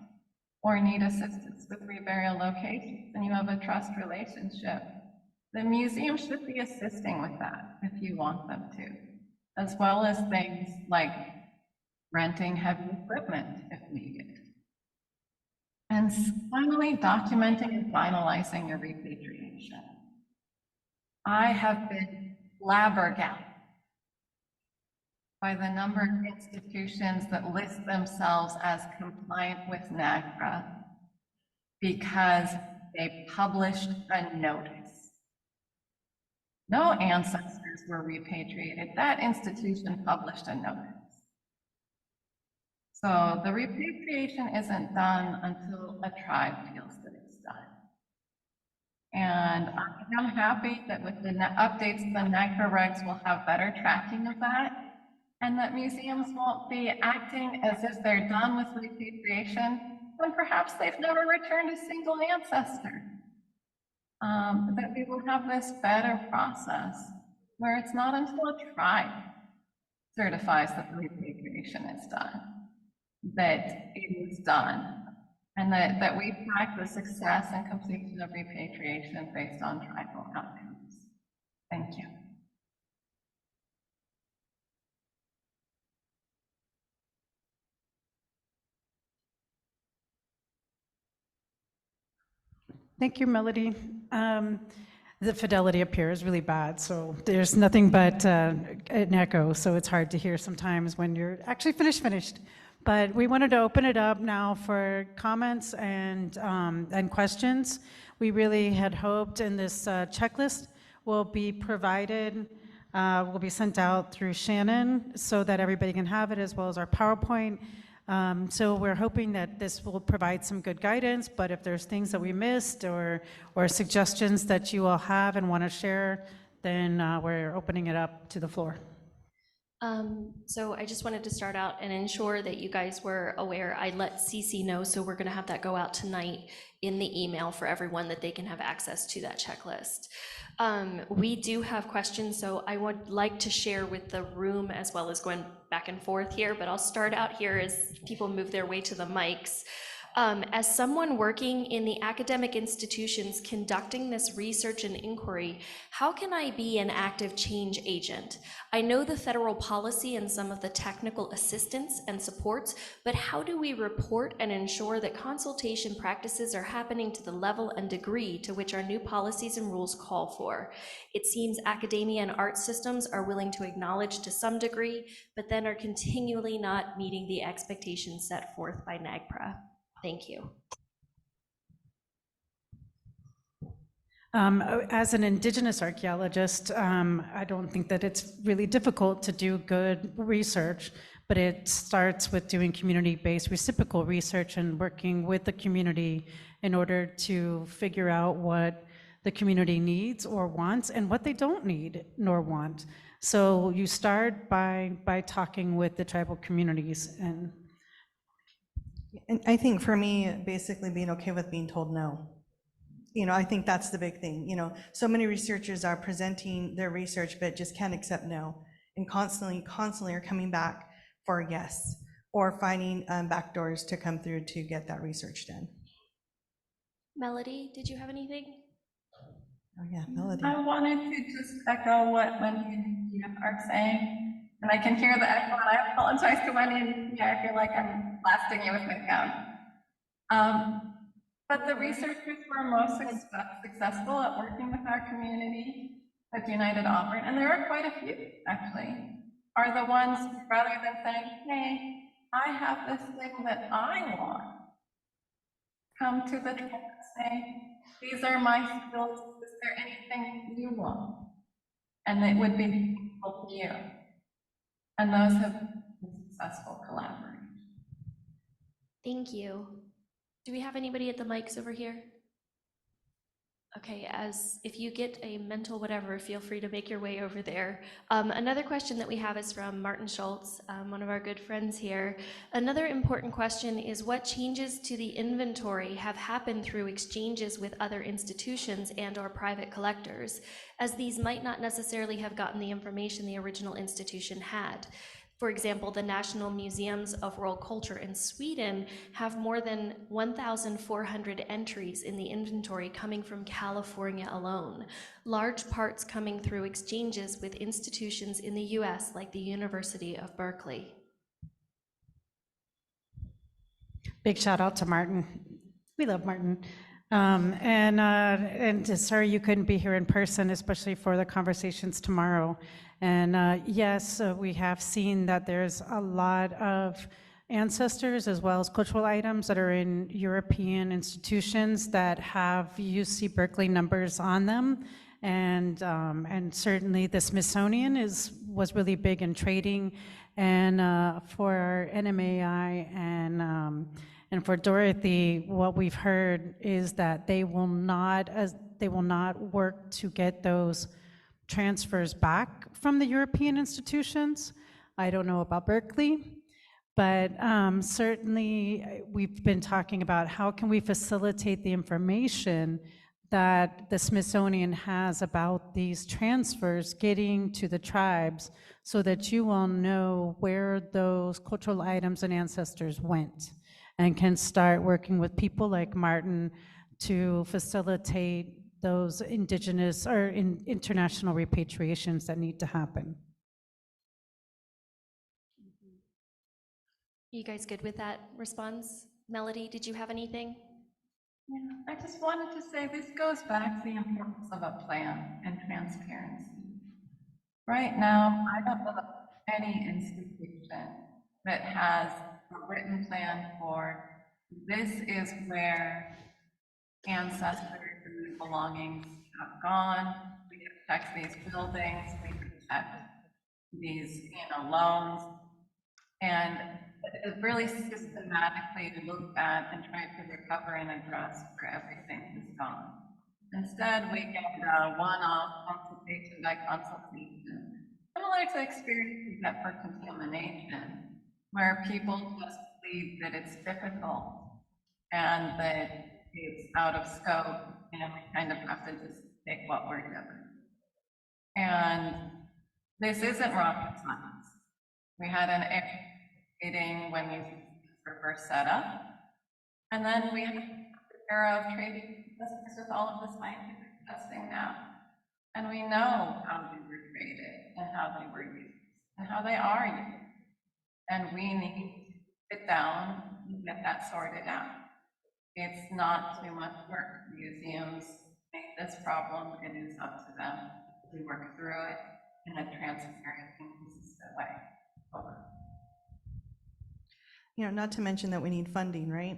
or need assistance with reburial locations and you have a trust relationship, the museum should be assisting with that if you want them to. as well as things like renting heavy equipment if needed. And finally, documenting and finalizing your repatriation. I have been flabbergasted by the number of institutions that list themselves as compliant with NAGPRA because they published a notice. No ancestors were repatriated. That institution published a notice. So the repatriation isn't done until a tribe feels that it's done. And I'm happy that with the updates to the NAGPRA regs, we'll have better tracking of that, and that museums won't be acting as if they're done with repatriation when perhaps they've never returned a single ancestor. That we will have this better process where it's not until a tribe certifies that the repatriation is done, that it is done, and that we track the success and completion of repatriation based on tribal outcomes. Thank you. Thank you, Melody. The fidelity up here is really bad, so there's nothing but an echo, so it's hard to hear sometimes when you're actually finished. But we wanted to open it up now for comments and questions. We really had hoped in this checklist will be provided, will be sent out through Shannon so that everybody can have it, as well as our PowerPoint. So we're hoping that this will provide some good guidance, but if there's things that we missed or suggestions that you all have and want to share, then we're opening it up to the floor. So I just wanted to start out and ensure that you guys were aware. I let CC know, so we're going to have that go out tonight in the email for everyone that they can have access to that checklist. We do have questions, so I would like to share with the room as well as going back and forth here, but I'll start out here as people move their way to the mics. As someone working in the academic institutions conducting this research and inquiry, how can I be an active change agent? I know the federal policy and some of the technical assistance and supports, but how do we report and ensure that consultation practices are happening to the level and degree to which our new policies and rules call for? It seems academia and art systems are willing to acknowledge to some degree, but then are continually not meeting the expectations set forth by NAGPRA. Thank you. As an Indigenous archaeologist, I don't think that it's really difficult to do good research, but it starts with doing community-based reciprocal research and working with the community in order to figure out what the community needs or wants and what they don't need nor want. So you start by talking with the tribal communities. And I think for me, basically being okay with being told no. I think that's the big thing. So many researchers are presenting their research, but just can't accept no, and constantly are coming back for a yes, or finding back doors to come through to get that research done. Melody, did you have anything? Oh yeah, Melody. I wanted to just echo what Wendy and Nakia are saying. And I can hear the echo, and I apologize to Wendy and Nakia. I feel like I'm blasting you with my sound. But the researchers who are most successful at working with our community at United Auburn, and there are quite a few actually, are the ones who, rather than saying, hey, I have this thing that I want, come to the tribe and say, these are my skills, is there anything you want? And it would be helpful to you. And those have been successful collaboration. Thank you. Do we have anybody at the mics over here? Okay, if you get a mental whatever, feel free to make your way over there. Another question that we have is from Martin Schultz, one of our good friends here. Another important question is, what changes to the inventory have happened through exchanges with other institutions and/or private collectors, as these might not necessarily have gotten the information the original institution had? For example, the National Museums of World Culture in Sweden have more than 1,400 entries in the inventory coming from California alone, large parts coming through exchanges with institutions in the US like the University of Berkeley. Big shout out to Martin. We love Martin. Sorry you couldn't be here in person, especially for the conversations tomorrow. And yes, we have seen that there's a lot of ancestors as well as cultural items that are in European institutions that have UC Berkeley numbers on them. And certainly the Smithsonian was really big in trading, and for NMAI and for Dorothy, what we've heard is that they will not work to get those transfers back from the European institutions. I don't know about Berkeley, but certainly we've been talking about how can we facilitate the information that the Smithsonian has about these transfers getting to the tribes so that you will know where those cultural items and ancestors went, and can start working with people like Martin to facilitate those indigenous or international repatriations that need to happen. You guys good with that response? Melody, did you have anything? Yeah, I just wanted to say this goes back to the importance of a plan and transparency. Right now, I don't know of any institution that has a written plan for this is where ancestors and belongings have gone. We protect these buildings, we protect these, loans, and it really systematically looked at and tried to recover and address where everything has gone. Instead, we get a one-off consultation by consultation, similar to experiences that for contamination, where people just believe that it's difficult and that it's out of scope, and we kind of have to just take what we're given. And this isn't rocket science. We had an meeting when we were first set up, and then we have to take care of trading business with all of the scientific testing now. And we know how they were traded and how they were used and how they are used. And we need to sit down and get that sorted out. It's not too much work. Museums make this problem, it is up to them to work through it in a transparent and consistent way. Over. Not to mention that we need funding, right?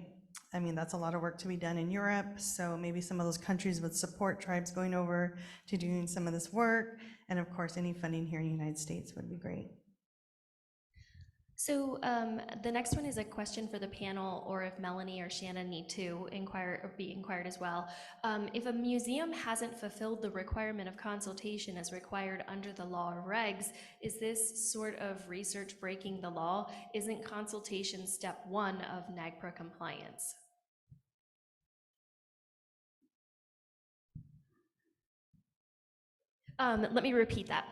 I mean, that's a lot of work to be done in Europe, so maybe some of those countries would support tribes going over to doing some of this work, and of course, any funding here in the United States would be great. So the next one is a question for the panel, or if Melanie or Shannon need to inquire or be inquired as well. If a museum hasn't fulfilled the requirement of consultation as required under the law or regs, is this sort of research breaking the law? Isn't consultation step one of NAGPRA compliance? Let me repeat that.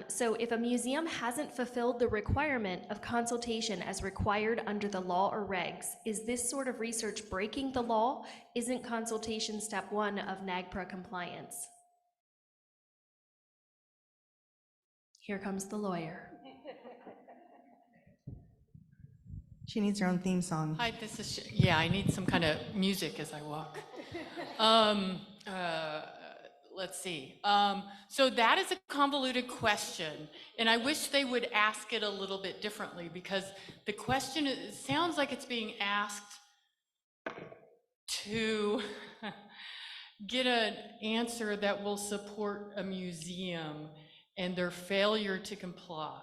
So if a museum hasn't fulfilled the requirement of consultation as required under the law or regs, is this sort of research breaking the law? Isn't consultation step one of NAGPRA compliance? Here comes the lawyer. She needs her own theme song. Hi, this is, I need some kind of music as I walk. Let's see. So that is a convoluted question, and I wish they would ask it a little bit differently, because the question sounds like it's being asked to get an answer that will support a museum and their failure to comply.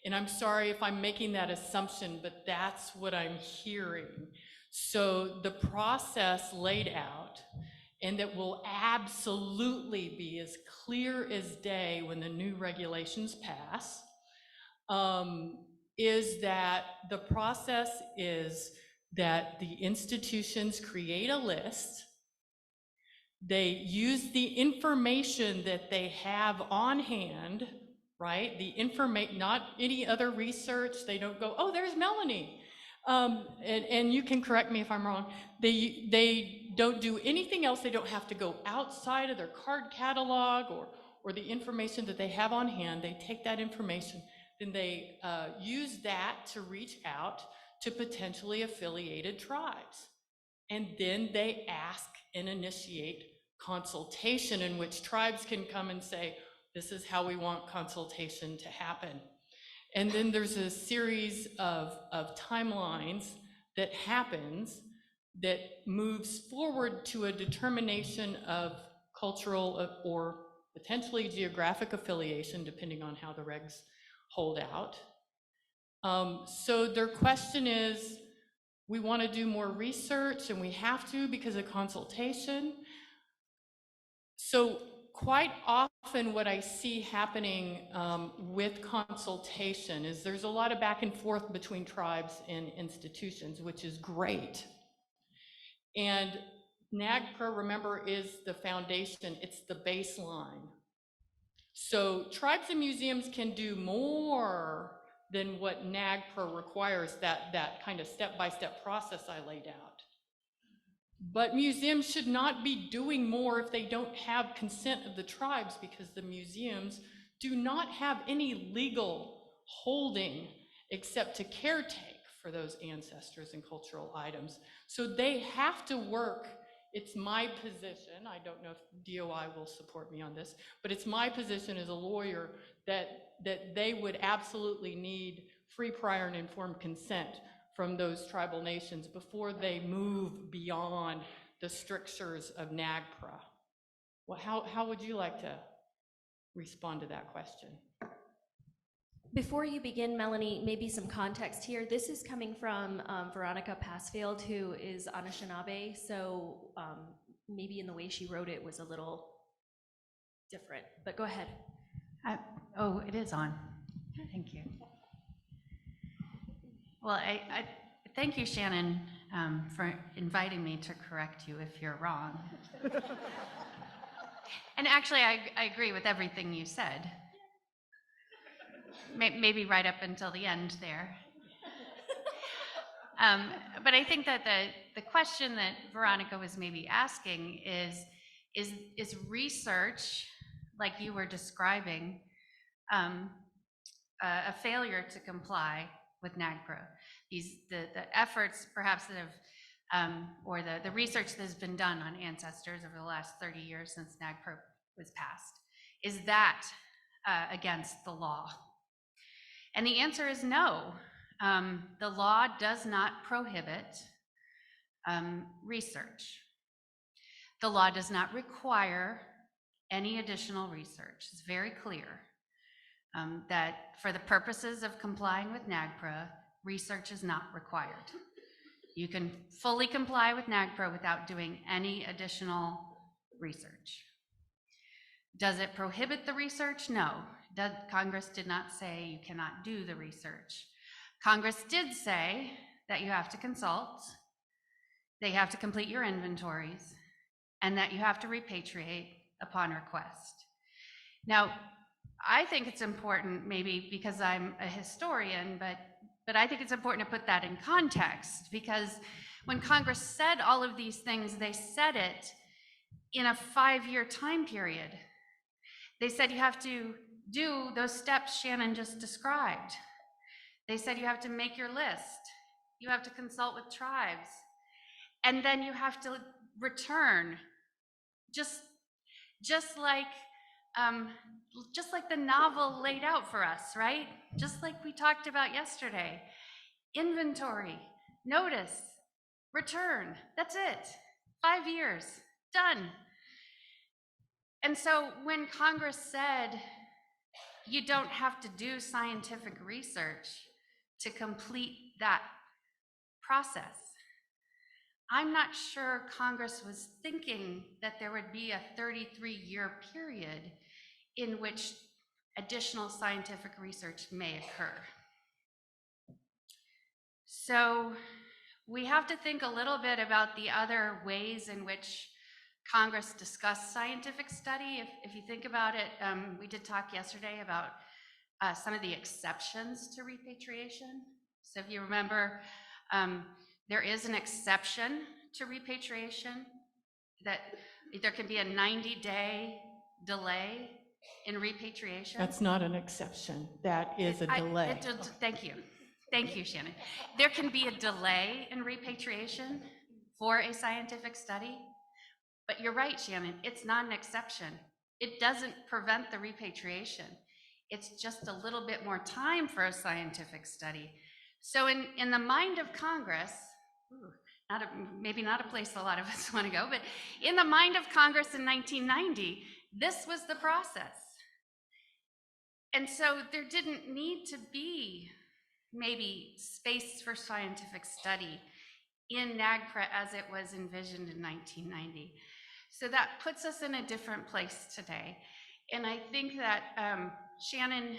And I'm sorry if I'm making that assumption, but that's what I'm hearing. So the process laid out, and that will absolutely be as clear as day when the new regulations pass, is that the process is that the institutions create a list, they use the information that they have on hand right? Not any other research. They don't go, oh, there's Melanie. And you can correct me if I'm wrong. They don't do anything else. They don't have to go outside of their card catalog or the information that they have on hand. They take that information, then they use that to reach out to potentially affiliated tribes. And then they ask and initiate consultation, in which tribes can come and say, this is how we want consultation to happen. And then there's a series of timelines that happens that moves forward to a determination of cultural or potentially geographic affiliation, depending on how the regs hold out. So their question is, we want to do more research, and we have to because of consultation. So quite often what I see happening with consultation is there's a lot of back and forth between tribes and institutions, which is great. And NAGPRA, remember, is the foundation, it's the baseline. So tribes and museums can do more than what NAGPRA requires, that kind of step-by-step process I laid out. But museums should not be doing more if they don't have consent of the tribes, because the museums do not have any legal holding except to caretake for those ancestors and cultural items. So they have to work. It's my position, I don't know if DOI will support me on this, but it's my position as a lawyer that they would absolutely need free, prior, and informed consent from those tribal nations before they move beyond the strictures of NAGPRA. Well, how would you like to respond to that question? Before you begin, Melanie, maybe some context here. This is coming from Veronica Passfield, who is Anishinaabe, so maybe in the way she wrote it was a little different, but go ahead. Oh, it is on. Thank you. Well, I thank you, Shannon, for inviting me to correct you if you're wrong. And actually, I agree with everything you said. Maybe right up until the end there. But I think that the question that Veronica was maybe asking is research, like you were describing, a failure to comply with NAGPRA. The efforts perhaps that have, or the research that has been done on ancestors over the last 30 years since NAGPRA was passed, is that against the law? And the answer is no. The law does not prohibit research. The law does not require any additional research. It's very clear that for the purposes of complying with NAGPRA, research is not required. You can fully comply with NAGPRA without doing any additional research. Does it prohibit the research? No. Congress did not say you cannot do the research. Congress did say that you have to consult, that you have to complete your inventories, and that you have to repatriate upon request. Now, I think it's important, maybe because I'm a historian, but I think it's important to put that in context, because when Congress said all of these things, they said it in a 5-year time period. They said you have to do those steps Shannon just described. They said you have to make your list, you have to consult with tribes, and then you have to return, just like the novel laid out for us, right? Just like we talked about yesterday. Inventory, notice, return, that's it. 5 years, done. And so when Congress said you don't have to do scientific research to complete that process, I'm not sure Congress was thinking that there would be a 33-year period in which additional scientific research may occur. So we have to think a little bit about the other ways in which Congress discussed scientific study. If you think about it, we did talk yesterday about some of the exceptions to repatriation. So if you remember, there is an exception to repatriation that there can be a 90-day delay in repatriation. That's not an exception. That is a delay. Thank you. Thank you, Shannon. There can be a delay in repatriation for a scientific study, but you're right, Shannon, it's not an exception. It doesn't prevent the repatriation. It's just a little bit more time for a scientific study. So in the mind of Congress, maybe not a place a lot of us want to go, but in the mind of Congress in 1990, this was the process. And so there didn't need to be maybe space for scientific study in NAGPRA as it was envisioned in 1990. So that puts us in a different place today. And I think that Shannon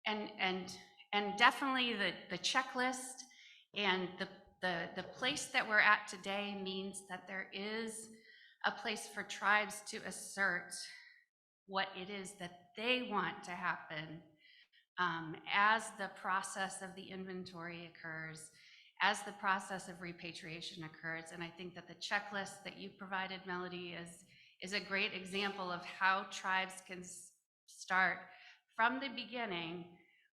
and definitely the checklist and the place that we're at today means that there is a place for tribes to assert what it is that they want to happen as the process of the inventory occurs, as the process of repatriation occurs. And I think that the checklist that you provided, Melodi, is a great example of how tribes can start from the beginning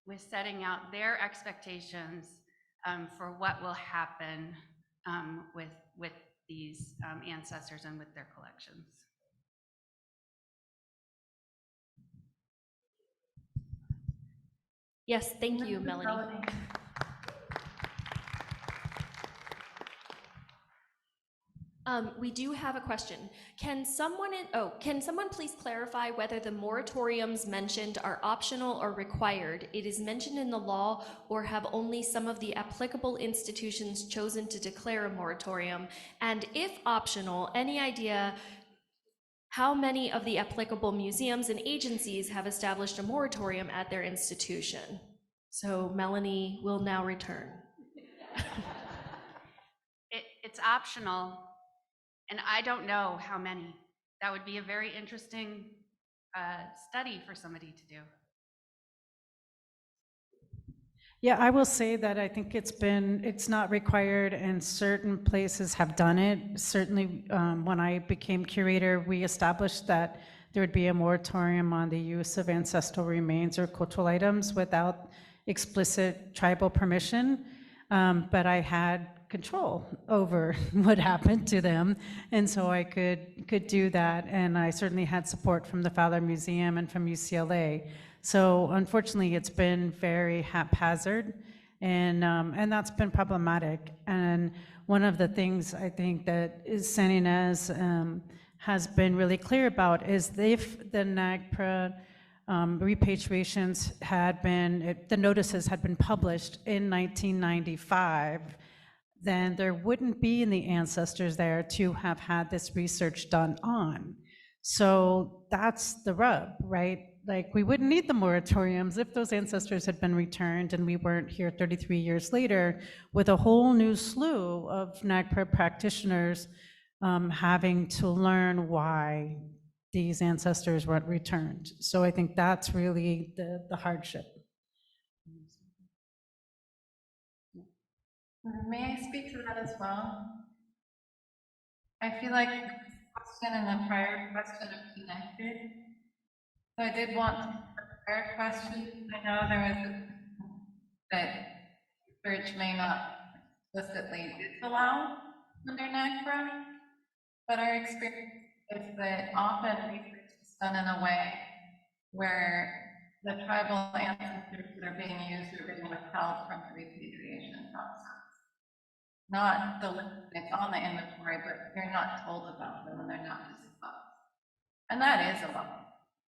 with setting out their expectations for what will happen with these ancestors and with their collections. Yes, thank you, Melody. We do have a question. Can someone please clarify whether the moratoriums mentioned are optional or required? It is mentioned in the law, or have only some of the applicable institutions chosen to declare a moratorium? And if optional, any idea how many of the applicable museums and agencies have established a moratorium at their institution? So Melanie will now return. It's optional. And I don't know how many. That would be a very interesting study for somebody to do. Yeah, I will say that I think it's not required, and certain places have done it. Certainly, when I became curator, we established that there would be a moratorium on the use of ancestral remains or cultural items without explicit tribal permission. But I had control over what happened to them, and so I could do that, and I certainly had support from the Fowler Museum and from UCLA. So unfortunately, it's been very haphazard, and that's been problematic. And one of the things I think that Ynez has been really clear about is if the NAGPRA repatriations had been, the notices had been published in 1995, then there wouldn't be any ancestors there to have had this research done on. So that's the rub, right? Like, we wouldn't need the moratoriums if those ancestors had been returned and we weren't here 33 years later with a whole new slew of NAGPRA practitioners having to learn why these ancestors weren't returned. So I think that's really the hardship. May I speak to that as well? I feel like the question and the prior question are connected. So I did want to the prior question. I know there was that research may not explicitly disallow under NAGPRA, but our experience is that often research is done in a way where the tribal ancestors that are being used are being withheld from the repatriation process. Not the list that's on the inventory, but you're not told about them and they're not discussed. And that is a lot of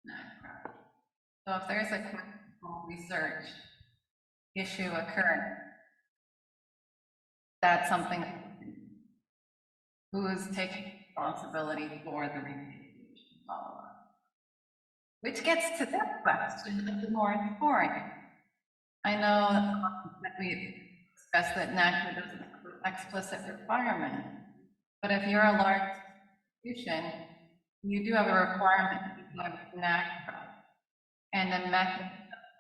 NAGPRA. So if there's a critical research issue occurring, that's something who's taking responsibility for the repatriation follow-up. Which gets to that question of the moratorium. I know that we've discussed that NAGPRA doesn't explicit requirement, but if you're a large institution, you do have a requirement to have NAGPRA. and a mechanism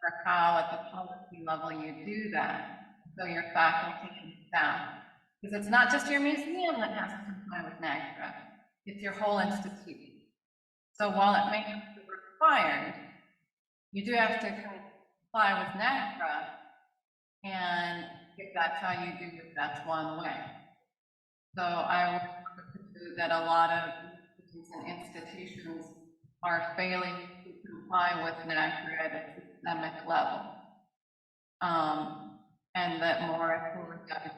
for how at the policy level you do that, so your faculty and staff. Because it's not just your museum that has to comply with NAGPRA, it's your whole institution. So while it may not be required, you do have to comply with NAGPRA, and if that's how you do it, that's one way. So I would argue that a lot of institutions are failing to comply with NAGPRA at a systemic level. And that more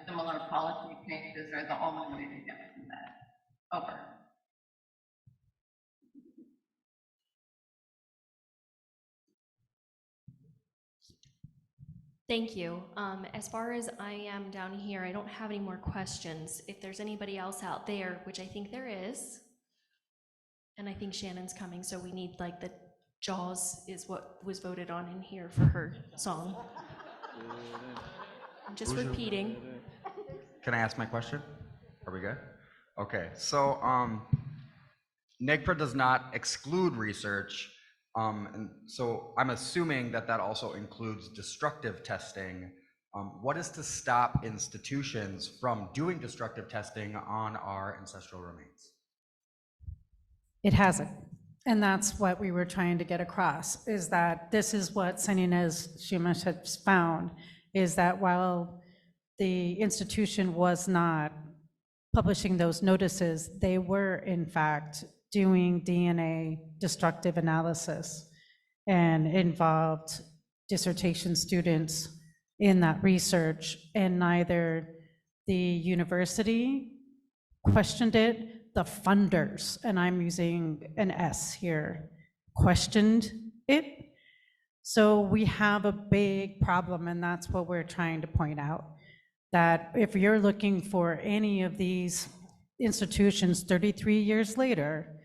similar policy changes are the only way to get from that. Over. Thank you. As far as I am down here, I don't have any more questions. If there's anybody else out there, which I think there is, and I think Shannon's coming, so we need like the Jaws is what was voted on in here for her song. I'm just repeating. Can I ask my question? Are we good? Okay, so NAGPRA does not exclude research, and so I'm assuming that that also includes destructive testing. What is to stop institutions from doing destructive testing on our ancestral remains? It hasn't. And that's what we were trying to get across, is that this is what Ynez Chumash has found, is that while the institution was not publishing those notices, they were in fact doing DNA destructive analysis and involved dissertation students in that research, and neither the university questioned it, the funders, and I'm using an S here, questioned it. So we have a big problem, and that's what we're trying to point out, that if you're looking for any of these institutions 33 years later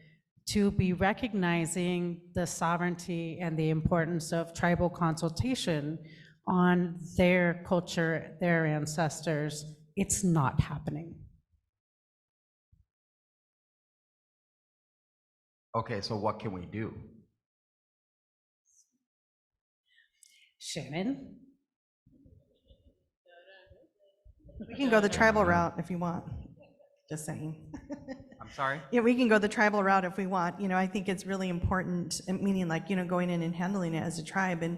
to be recognizing the sovereignty and the importance of tribal consultation on their culture, their ancestors, it's not happening. Okay, so what can we do? Shannon? We can go the tribal route if you want, just saying. I'm sorry? Yeah, we can go the tribal route if we want. You know, I think it's really important, meaning like, you know, going in and handling it as a tribe and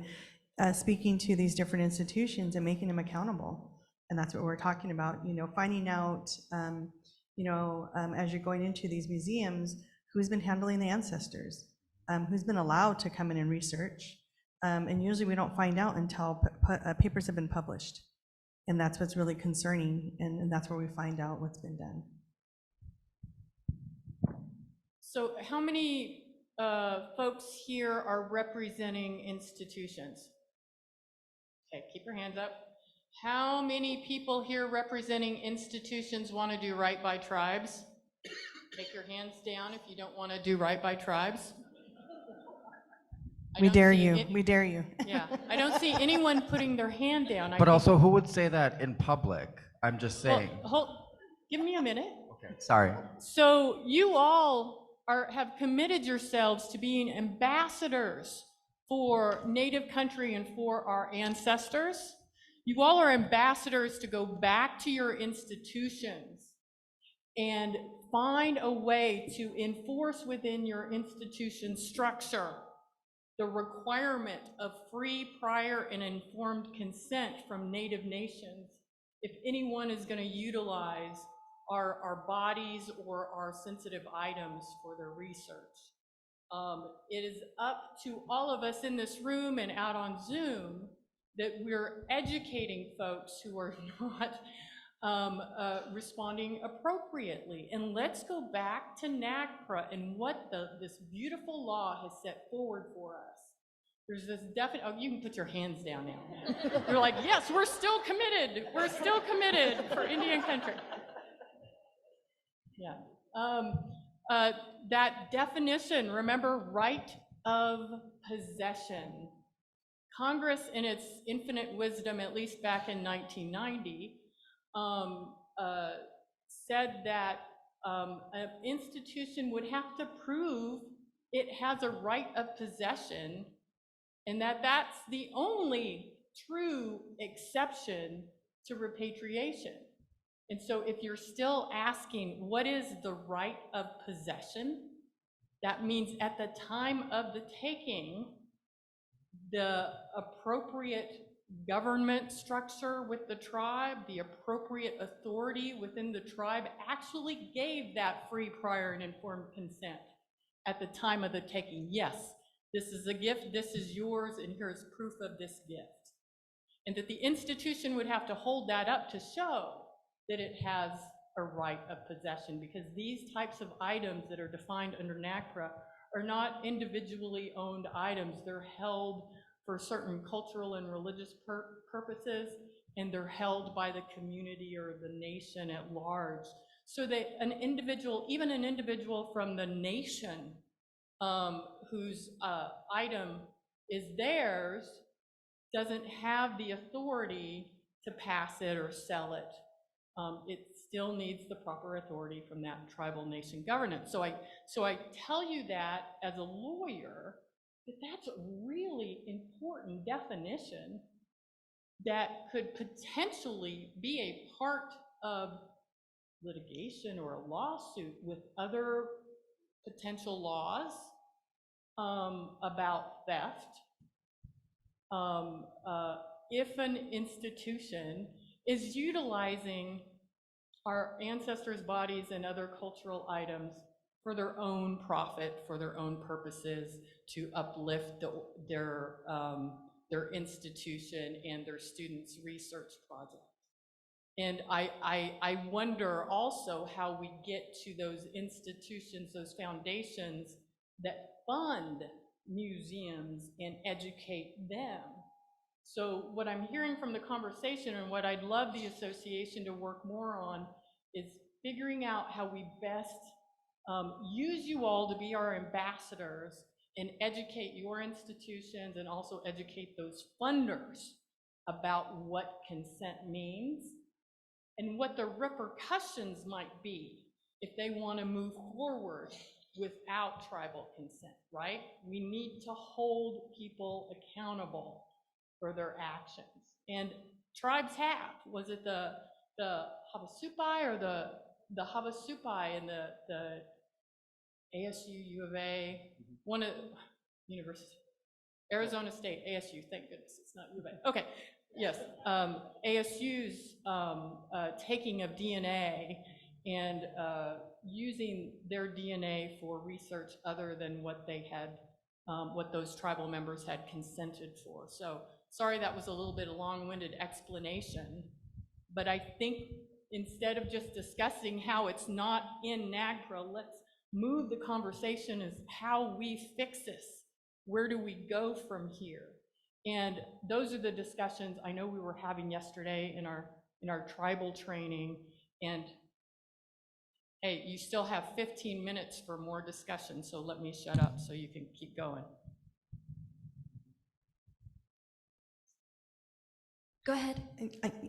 speaking to these different institutions and making them accountable. And that's what we're talking about, you know, finding out, as you're going into these museums, who's been handling the ancestors, who's been allowed to come in and research. And usually we don't find out until papers have been published. And that's what's really concerning, and that's where we find out what's been done. So how many folks here are representing institutions? Okay, keep your hands up. How many people here representing institutions want to do right by tribes? Take your hands down if you don't want to do right by tribes. We dare you, we dare you. Yeah, I don't see anyone putting their hand down. But also, who would say that in public? I'm just saying. Give me a minute. Okay, sorry. So you all have committed yourselves to being ambassadors for Native country and for our ancestors. You all are ambassadors to go back to your institutions and find a way to enforce within your institution structure the requirement of free, prior, and informed consent from Native nations if anyone is going to utilize our bodies or our sensitive items for their research. It is up to all of us in this room and out on Zoom that we're educating folks who are not responding appropriately. And let's go back to NAGPRA and what this beautiful law has set forward for us. There's this definite, oh, you can put your hands down now. You're like, yes, we're still committed. We're still committed for Indian country. Yeah. That definition, remember, right of possession. Congress, in its infinite wisdom, at least back in 1990, said that an institution would have to prove it has a right of possession and that that's the only true exception to repatriation. And so if you're still asking, what is the right of possession? That means at the time of the taking, the appropriate government structure with the tribe, the appropriate authority within the tribe actually gave that free, prior, and informed consent at the time of the taking. Yes, this is a gift, this is yours, and here's proof of this gift. And that the institution would have to hold that up to show that it has a right of possession, because these types of items that are defined under NAGPRA are not individually owned items. They're held for certain cultural and religious purposes, and they're held by the community or the nation at large. So that an individual, even an individual from the nation whose item is theirs, doesn't have the authority to pass it or sell it. It still needs the proper authority from that tribal nation governance. So I tell you that as a lawyer, that's a really important definition that could potentially be a part of litigation or a lawsuit with other potential laws about theft. If an institution is utilizing our ancestors' bodies and other cultural items for their own profit, for their own purposes, to uplift their institution and their students' research project. And I wonder also how we get to those institutions, those foundations that fund museums and educate them. So what I'm hearing from the conversation, and what I'd love the association to work more on, is figuring out how we best use you all to be our ambassadors and educate your institutions, and also educate those funders about what consent means and what the repercussions might be if they want to move forward without tribal consent, right? We need to hold people accountable for their actions. And tribes have. Was it the Havasupai or the Havasupai and the ASU, U of A, one of universities, Arizona State, ASU, thank goodness, it's not U of A. Okay, yes, ASU's taking of DNA and using their DNA for research other than what they had, what those tribal members had consented for. So sorry that was a little bit of a long-winded explanation, but I think instead of just discussing how it's not in NAGPRA, let's move the conversation as how we fix this. Where do we go from here? And those are the discussions I know we were having yesterday in our tribal training. And hey, you still have 15 minutes for more discussion, so let me shut up so you can keep going. Go ahead.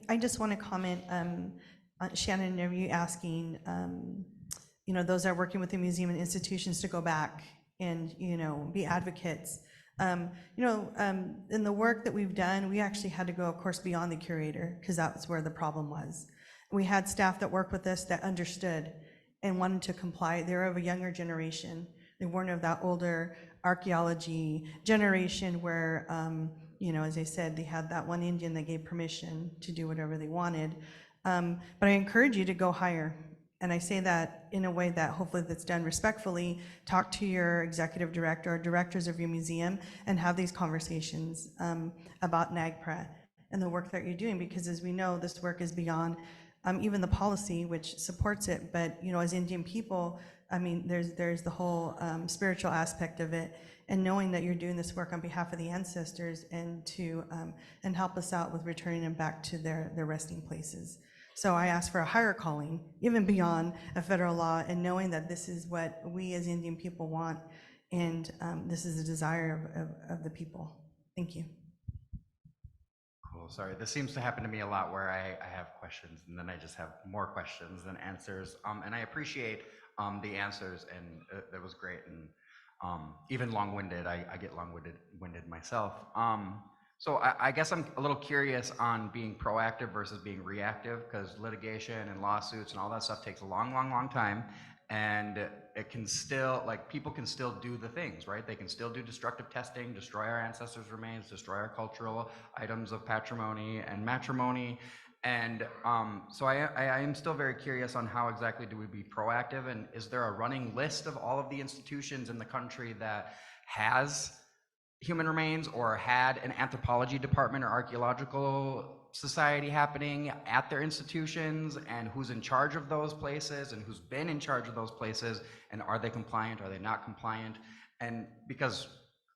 I just want to comment, Shannon, are you asking, those that are working with the museum and institutions to go back and, be advocates. In the work that we've done, we actually had to go, of course, beyond the curator, because that's where the problem was. We had staff that worked with us that understood and wanted to comply. They were of a younger generation. They weren't of that older archaeology generation where, as I said, they had that one Indian that gave permission to do whatever they wanted. But I encourage you to go higher. And I say that in a way that hopefully that's done respectfully. Talk to your executive director or directors of your museum and have these conversations about NAGPRA and the work that you're doing, because as we know, this work is beyond even the policy, which supports it. But, as Indian people, there's the whole spiritual aspect of it, and knowing that you're doing this work on behalf of the ancestors and to and help us out with returning them back to their resting places. So I ask for a higher calling, even beyond a federal law, and knowing that this is what we as Indian people want, and this is the desire of the people. Thank you. Cool, sorry, this seems to happen to me a lot where I have questions and then I just have more questions than answers. And I appreciate the answers, and that was great. And even long-winded. I get long-winded myself. So I guess I'm a little curious on being proactive versus being reactive, because litigation and lawsuits and all that stuff takes a long time, and it can still, like, people can still do the things, right? They can still do destructive testing, destroy our ancestors' remains, destroy our cultural items of patrimony and matrimony. And so I am still very curious on how exactly do we be proactive, and is there a running list of all of the institutions in the country that has human remains or had an anthropology department or archaeological society happening at their institutions, and who's in charge of those places and who's been in charge of those places, and are they compliant, are they not compliant? And because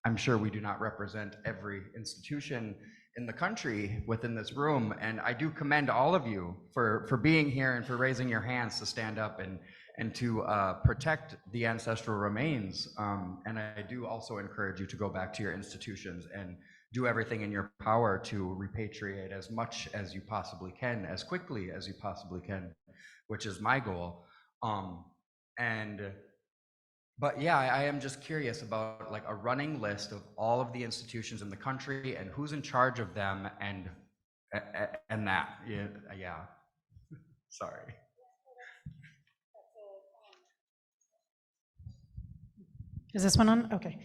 I'm sure we do not represent every institution in the country within this room, and I do commend all of you for being here and for raising your hands to stand up and to protect the ancestral remains. And I do also encourage you to go back to your institutions and do everything in your power to repatriate as much as you possibly can, as quickly as you possibly can, which is my goal. But yeah, I am just curious about like a running list of all of the institutions in the country and who's in charge of them, and that, yeah. Sorry. Is this one on? Okay.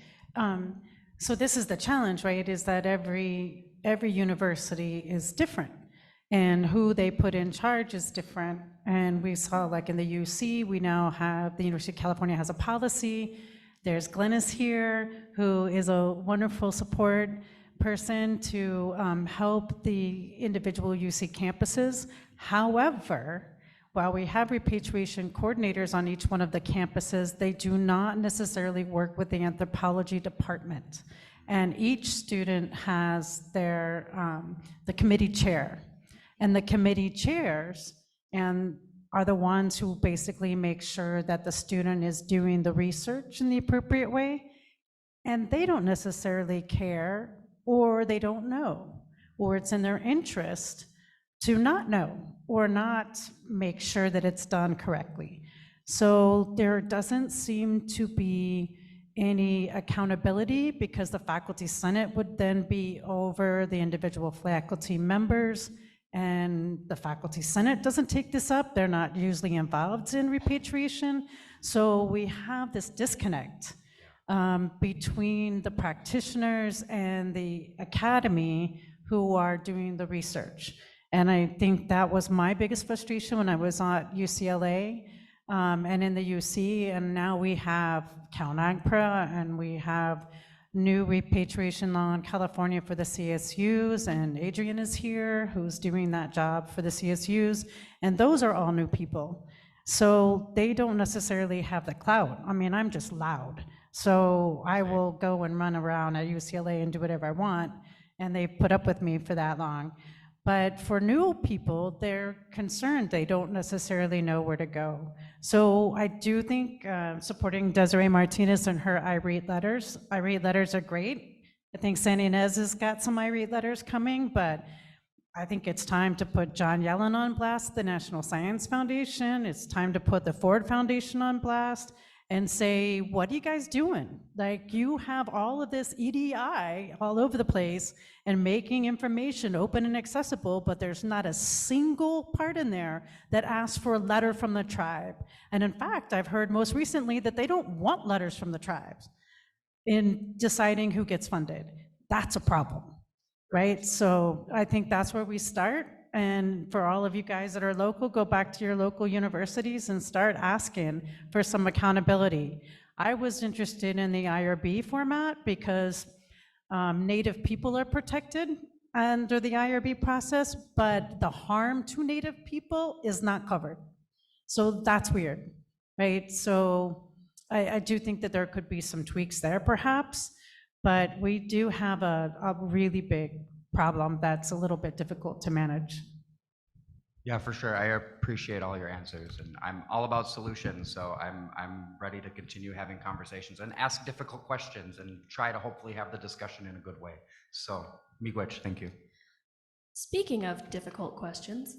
So this is the challenge, right? Is that every university is different, and who they put in charge is different. And we saw, like in the UC, we now have, the University of California has a policy. There's Glennis here, who is a wonderful support person to help the individual UC campuses. However, while we have repatriation coordinators on each one of the campuses, they do not necessarily work with the anthropology department. And each student has their, the committee chair. And the committee chairs are the ones who basically make sure that the student is doing the research in the appropriate way. And they don't necessarily care, or they don't know, or it's in their interest to not know or not make sure that it's done correctly. So there doesn't seem to be any accountability, because the faculty senate would then be over the individual faculty members, and the faculty senate doesn't take this up. They're not usually involved in repatriation. So we have this disconnect between the practitioners and the academy who are doing the research. And I think that was my biggest frustration when I was at UCLA and in the UC, and now we have NAGPRA, and we have new repatriation law in California for the CSUs, and Adrian is here, who's doing that job for the CSUs, and those are all new people. So they don't necessarily have the clout. I mean, I'm just loud. So I will go and run around at UCLA and do whatever I want, and they put up with me for that long. But for new people, they're concerned. They don't necessarily know where to go. So I do think supporting Desiree Martinez and her I Read letters. I Read letters are great. I think San Ynez has got some I Read letters coming, but I think it's time to put John Yellen on blast, the National Science Foundation. It's time to put the Ford Foundation on blast and say, what are you guys doing? Like, you have all of this EDI all over the place and making information open and accessible, but there's not a single part in there that asks for a letter from the tribe. And in fact, I've heard most recently that they don't want letters from the tribes in deciding who gets funded. That's a problem, right? So I think that's where we start. And for all of you guys that are local, go back to your local universities and start asking for some accountability. I was interested in the IRB format because Native people are protected under the IRB process, but the harm to Native people is not covered. So that's weird, right? So I do think that there could be some tweaks there perhaps, but we do have a really big problem that's a little bit difficult to manage. Yeah, for sure. I appreciate all your answers, and I'm all about solutions. So I'm ready to continue having conversations and ask difficult questions and try to hopefully have the discussion in a good way. So, miigwech, thank you. Speaking of difficult questions,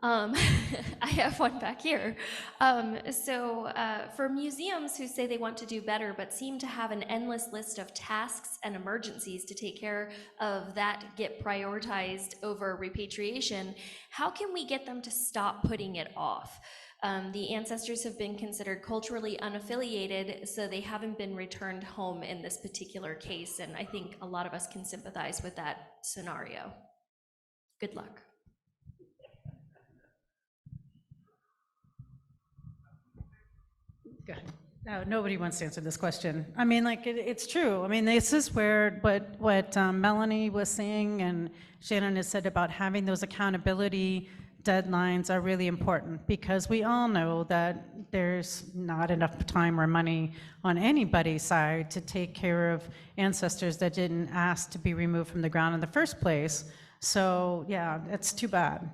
I have one back here. For museums who say they want to do better but seem to have an endless list of tasks and emergencies to take care of that get prioritized over repatriation, how can we get them to stop putting it off? The ancestors have been considered culturally unaffiliated, so they haven't been returned home in this particular case, and I think a lot of us can sympathize with that scenario. Good luck. Go ahead. No, nobody wants to answer this question. I mean, like, it's true. I mean, this is where what Melanie was saying and Shannon has said about having those accountability deadlines are really important, because we all know that there's not enough time or money on anybody's side to take care of ancestors that didn't ask to be removed from the ground in the first place. So yeah, it's too bad.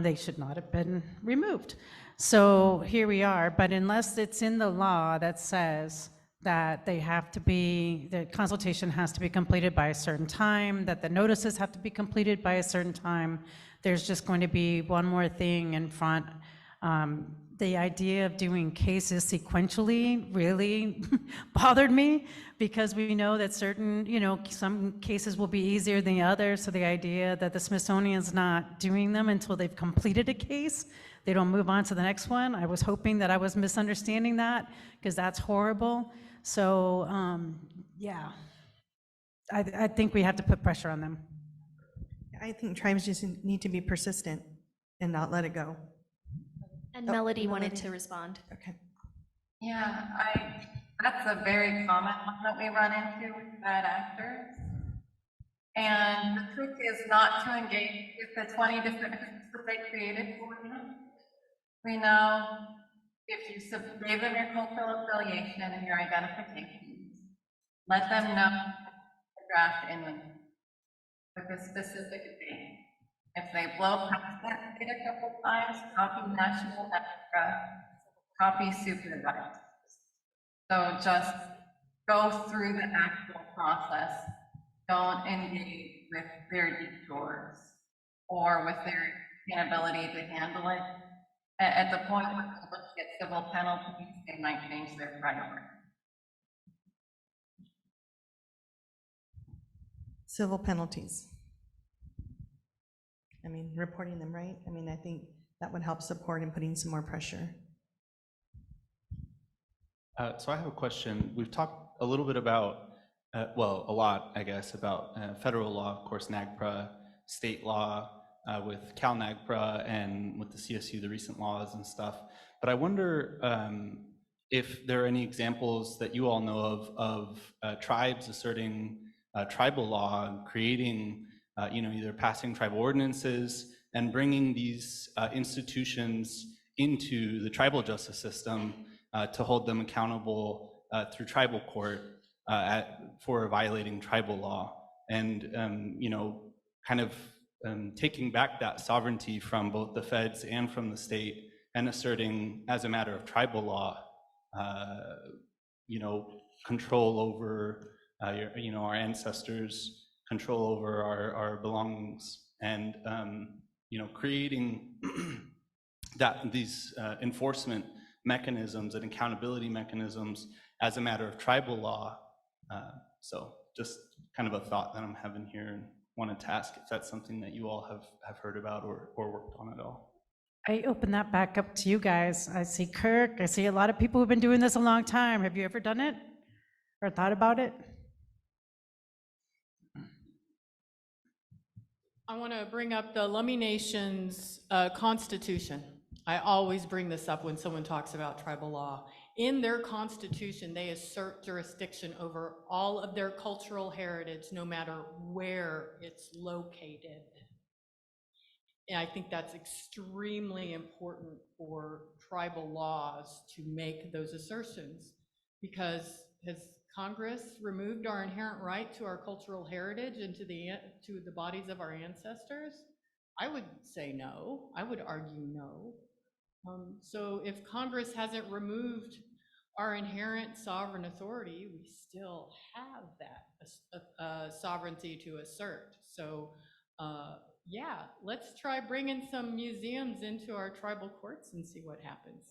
They should not have been removed. So here we are, but unless it's in the law that says that they have to be, the consultation has to be completed by a certain time, that the notices have to be completed by a certain time, there's just going to be one more thing in front. The idea of doing cases sequentially really bothered me, because we know that certain, some cases will be easier than others. So the idea that the Smithsonian's not doing them until they've completed a case, they don't move on to the next one. I was hoping that I was misunderstanding that, because that's horrible. So yeah, I think we have to put pressure on them. I think tribes just need to be persistent and not let it go. And Oh, Melody wanted Melody. to respond. Okay. Yeah, that's a very common one that we run into with bad actors. And the trick is not to engage with the 20 different groups that they created for you. We know if you gave them your cultural affiliation and your identifications, let them know the draft inventory with a specific date. If they blow past that date a couple times, copy national NAGPRA, copy supervisors. So just go through the actual process. Don't engage with their detours or with their inability to handle it. At the point where they look at civil penalties, they might change their priority. Civil penalties. I mean, reporting them, right? I mean, I think that would help support in putting some more pressure. So I have a question. We've talked a little bit about, well, a lot, I guess, about federal law, of course, NAGPRA, state law, with Cal NAGPRA, and with the CSU, the recent laws and stuff. But I wonder if there are any examples that you all know of tribes asserting tribal law, creating, either passing tribal ordinances and bringing these institutions into the tribal justice system to hold them accountable through tribal court for violating tribal law, and kind of taking back that sovereignty from both the feds and from the state, and asserting, as a matter of tribal law, control over our ancestors, control over our belongings, and creating these enforcement mechanisms and accountability mechanisms as a matter of tribal law. So just kind of a thought that I'm having here, and wanted to ask if that's something that you all have heard about or worked on at all. I open that back up to you guys. I see Kirk, I see a lot of people who've been doing this a long time. Have you ever done it or thought about it? I want to bring up the Lummi Nation's constitution. I always bring this up when someone talks about tribal law. In their constitution, they assert jurisdiction over all of their cultural heritage, no matter where it's located. And I think that's extremely important for tribal laws to make those assertions, because has Congress removed our inherent right to our cultural heritage and to the bodies of our ancestors? I would say no. I would argue no. So if Congress hasn't removed our inherent sovereign authority, we still have that sovereignty to assert. So yeah, let's try bringing some museums into our tribal courts and see what happens.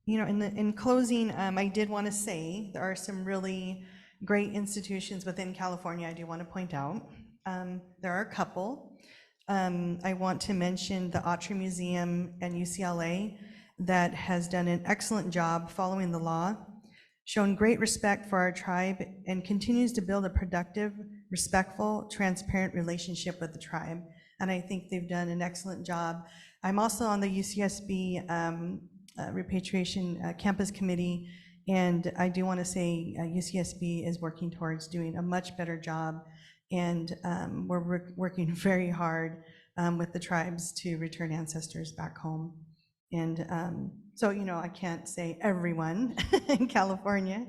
In closing, I did want to say there are some really great institutions within California I do want to point out. There are a couple. I want to mention the Autry Museum and UCLA that has done an excellent job following the law, shown great respect for our tribe, and continues to build a productive, respectful, transparent relationship with the tribe. And I think they've done an excellent job. I'm also on the UCSB repatriation campus committee, and I do want to say UCSB is working towards doing a much better job, and we're working very hard with the tribes to return ancestors back home. And so, I can't say everyone in California.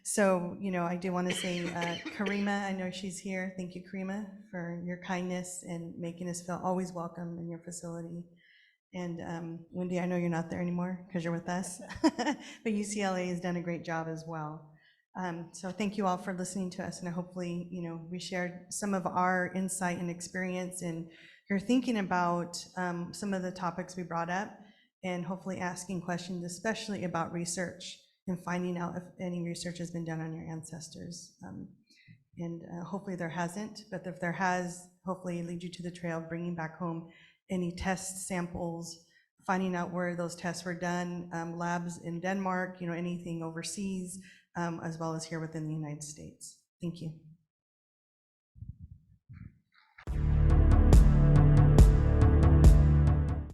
So, I do want to say Karima, I know she's here. Thank you, Karima, for your kindness and making us feel always welcome in your facility. And Wendy, I know you're not there anymore because you're with us, but UCLA has done a great job as well. So thank you all for listening to us, and hopefully, we shared some of our insight and experience, and you're thinking about some of the topics we brought up, and hopefully asking questions, especially about research and finding out if any research has been done on your ancestors. And hopefully there hasn't, but if there has, hopefully it leads you to the trail of bringing back home any test samples, finding out where those tests were done, labs in Denmark, anything overseas, as well as here within the United States. Thank you.